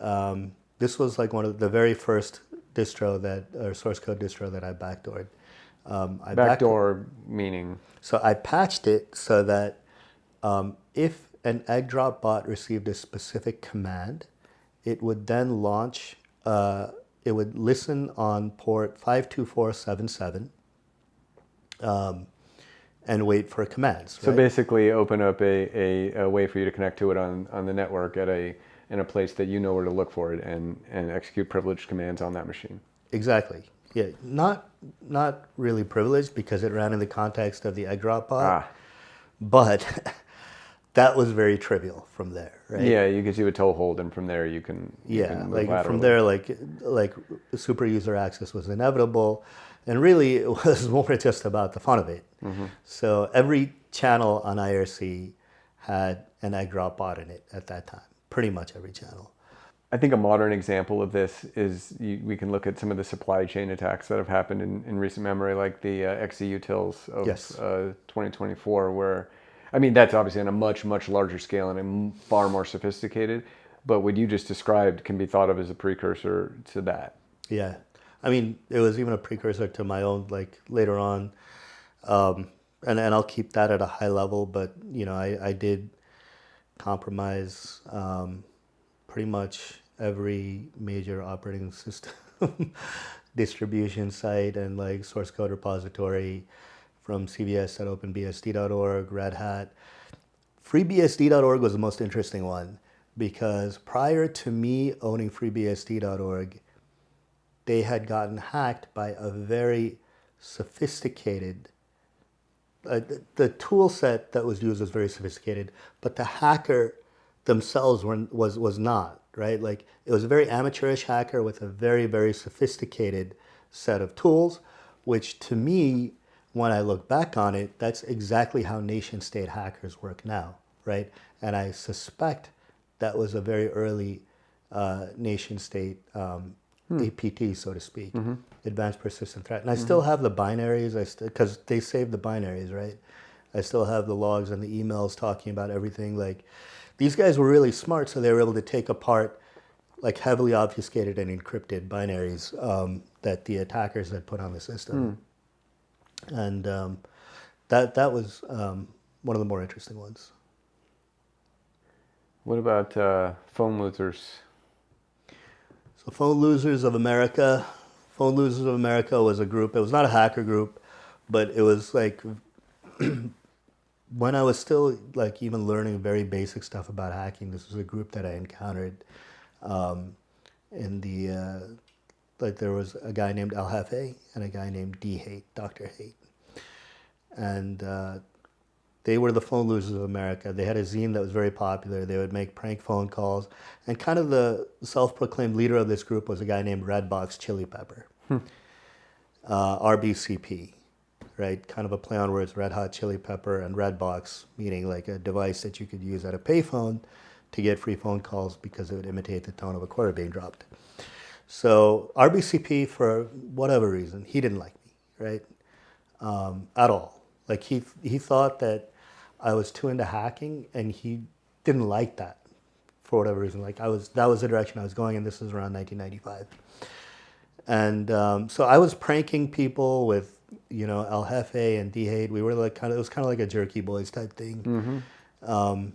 this was like one of the very first source code distro that I backdoored. Backdoor meaning? So I patched it so that if an Eggdrop bot received a specific command, it would then launch, it would listen on port 52477 and wait for commands. So basically open up a way for you to connect to it on the network in a place that you know where to look for it and execute privileged commands on that machine. Exactly. Yeah, not really privileged because it ran in the context of the Eggdrop bot, but that was very trivial from there, right? Yeah, you can see a toehold, and from there you can move from there, like super user access was inevitable, and really it was more just about the fun of it. So every channel on IRC had an Eggdrop bot in it at that time, pretty much every channel. I think a modern example of this is we can look at some of the supply chain attacks that have happened in recent memory, like the XE-utils of 2024, where, I mean, that's obviously on a much, much larger scale and far more sophisticated, but what you just described can be thought of as a precursor to that. Yeah. I mean, it was even a precursor to my own, later on, and I'll keep that at a high level, but, I did compromise pretty much every major operating system distribution site and source code repository, from cvs.openbsd.org, Red Hat. FreeBSD.org was the most interesting one because prior to me owning FreeBSD.org, they had gotten hacked by a very sophisticated, the tool set that was used was very sophisticated, but the hacker themselves was not, right? It was a very amateurish hacker with a very, very sophisticated set of tools, which to me, when I look back on it, that's exactly how nation state hackers work now, right? And I suspect that was a very early nation state APT, so to speak, Advanced Persistent Threat. And I still have the binaries, because they saved the binaries, right? I still have the logs and the emails talking about everything. These guys were really smart, so they were able to take apart heavily obfuscated and encrypted binaries that the attackers had put on the system. And that was one of the more interesting ones. What about phone losers? So Phone Losers of America was a group. It was not a hacker group, but it was when I was still even learning very basic stuff about hacking, this was a group that I encountered in the, there was a guy named El Jefe and a guy named D Hate, Dr. Hate. And they were the Phone Losers of America. They had a zine that was very popular. They would make prank phone calls. And kind of the self-proclaimed leader of this group was a guy named Redbox Chili Pepper, RBCP, right? Kind of a play on words, Red Hot Chili Pepper, and Redbox, meaning a device that you could use at a payphone to get free phone calls because it would imitate the tone of a quarter being dropped. So RBCP, for whatever reason, he didn't like me, right? At all. He thought that I was too into hacking, and he didn't like that for whatever reason. Like that was the direction I was going, and this was around 1995. And so I was pranking people with, El Jefe and D-Hate. We were like it was kind of like a Jerky Boys type thing. And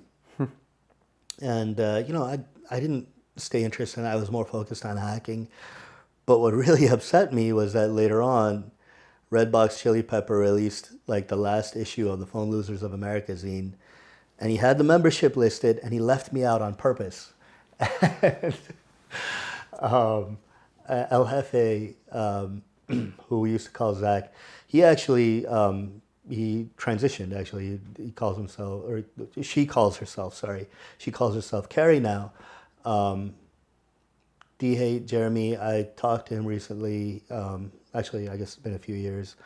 I didn't stay interested. I was more focused on hacking. But what really upset me was that later on, Redbox Chili Pepper released like the last issue of the Phone Losers of America zine, and he had the membership listed, and he left me out on purpose. And, El Jefe, who we used to call Zach, he actually he transitioned. Actually, he calls himself, or she calls herself. Sorry, she calls herself Carrie now. D-Hate, Jeremy, I talked to him recently. Actually, I guess it's been a few years,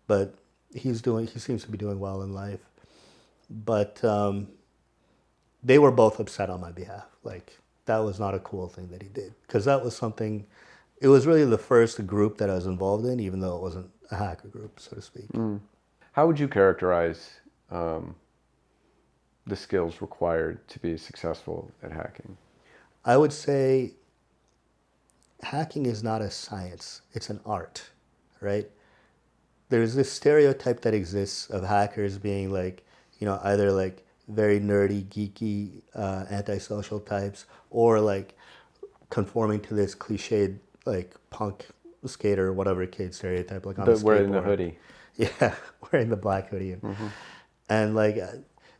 but he seems to be doing well in life. But they were both upset on my behalf. Like, that was not a cool thing that he did. Because that was something, it was really the first group that I was involved in, even though it wasn't a hacker group, so to speak. How would you characterize the skills required to be successful at hacking? I would say hacking is not a science, it's an art, right? There's this stereotype that exists of hackers being like, either like very nerdy, geeky, antisocial types, or like conforming to this cliched like punk skater, whatever kid stereotype, like on a skateboard. Wearing the hoodie. Yeah, wearing the black hoodie. And like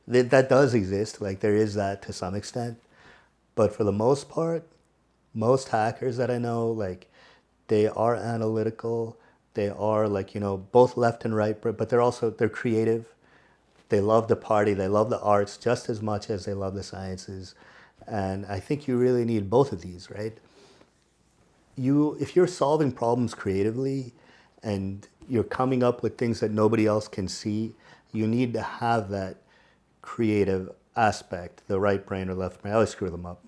that does exist, like there is that to some extent. But for the most part, most hackers that I know, like they are analytical, they are like, both left and right, but they're creative. They love the party, they love the arts just as much as they love the sciences. And I think you really need both of these, right? If you're solving problems creatively and you're coming up with things that nobody else can see, you need to have that creative aspect, the right brain or left brain. I always screw them up,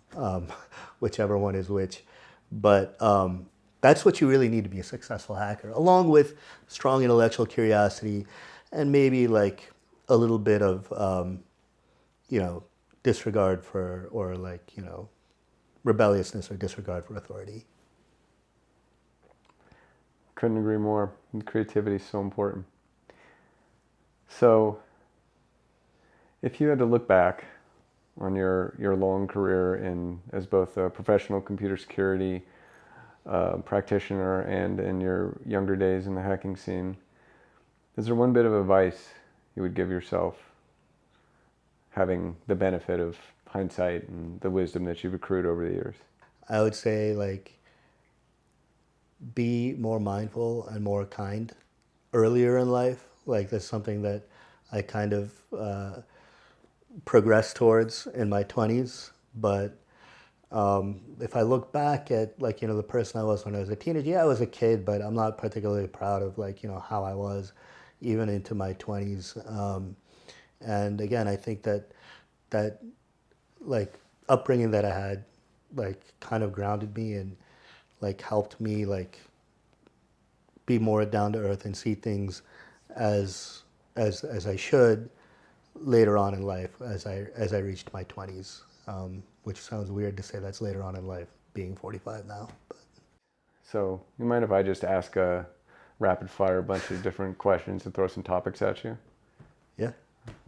whichever one is which. But that's what you really need to be a successful hacker, along with strong intellectual curiosity and maybe like a little bit of, disregard for, or like, rebelliousness or disregard for authority. Couldn't agree more. Creativity is so important. So, if you had to look back on your long career as both a professional computer security practitioner and in your younger days in the hacking scene, is there one bit of advice you would give yourself, having the benefit of hindsight and the wisdom that you've accrued over the years? I would say, like, be more mindful and more kind earlier in life. Like, that's something that I kind of progressed towards in my 20s. But if I look back at, like, the person I was when I was a teenager, yeah, I was a kid, but I'm not particularly proud of, like, how I was even into my 20s. And again, I think that like upbringing that I had, like, kind of grounded me and like helped me like be more down to earth and see things as I should later on in life as I reached my 20s, which sounds weird to say that's later on in life, being 45 now. But. So you mind if I just ask a rapid fire bunch of different questions and throw some topics at you? Yeah.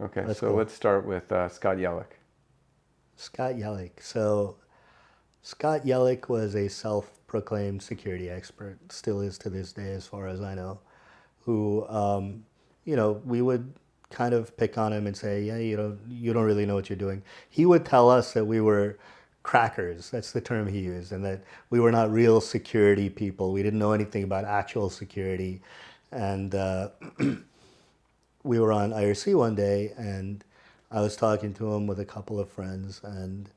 Okay, so cool. Let's start with Scott Yellick. Scott Yellick. So Scott Yellick was a self-proclaimed security expert, still is to this day as far as I know, who, we would kind of pick on him and say, yeah, you don't really know what you're doing. He would tell us that we were crackers, that's the term he used, and that we were not real security people. We didn't know anything about actual security. And we were on IRC one day, and I was talking to him with a couple of friends, and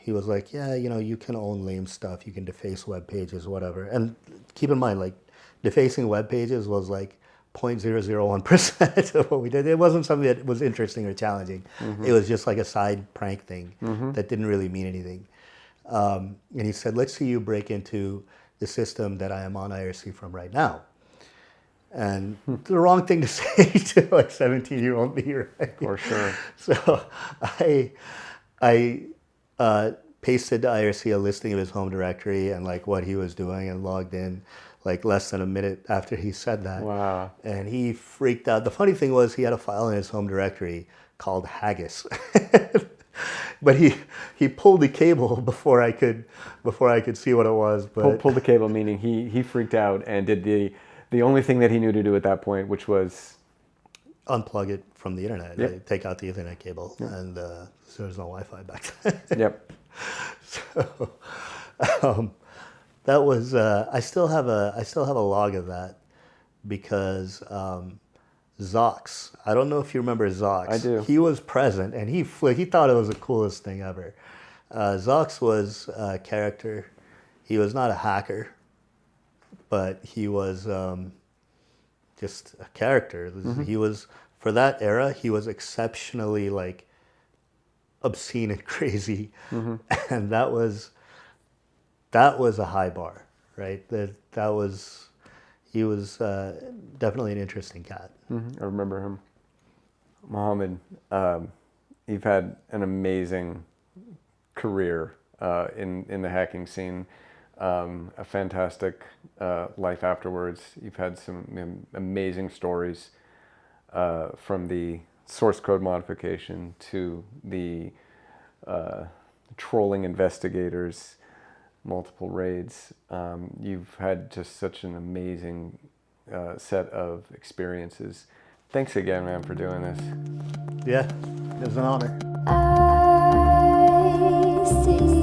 he was like, yeah, you can own lame stuff. You can deface web pages, whatever. And keep in mind, like, defacing web pages was like 0.001% of what we did. It wasn't something that was interesting or challenging. Mm-hmm. It was just like a side prank thing that didn't really mean anything. And he said, let's see you break into the system that I am on IRC from right now. And the wrong thing to say to like 17-year-old me, right? For sure. So I pasted to IRC a listing of his home directory and like what he was doing and logged in like less than a minute after he said that. Wow. And he freaked out. The funny thing was he had a file in his home directory called Haggis. But he pulled the cable before I could see what it was. But Pulled the cable, meaning he freaked out and did the only thing that he knew to do at that point, which was unplug it from the internet. Yep. Like, take out the Ethernet cable, and so there's no Wi-Fi back then. Yep. So that was I still have a log of that because Zox. I don't know if you remember Zox. I do. He was present, and he thought it was the coolest thing ever. Zox was a character. He was not a hacker, but he was just a character. He was, for that era, he was exceptionally like obscene and crazy, and that was a high bar, right? He was definitely an interesting cat. I remember him. Mohammed, you've had an amazing career in the hacking scene, a fantastic life afterwards. You've had some amazing stories from the source code modification to the trolling investigators, multiple raids. You've had just such an amazing set of experiences. Thanks again, man, for doing this. Yeah, it was an honor. I see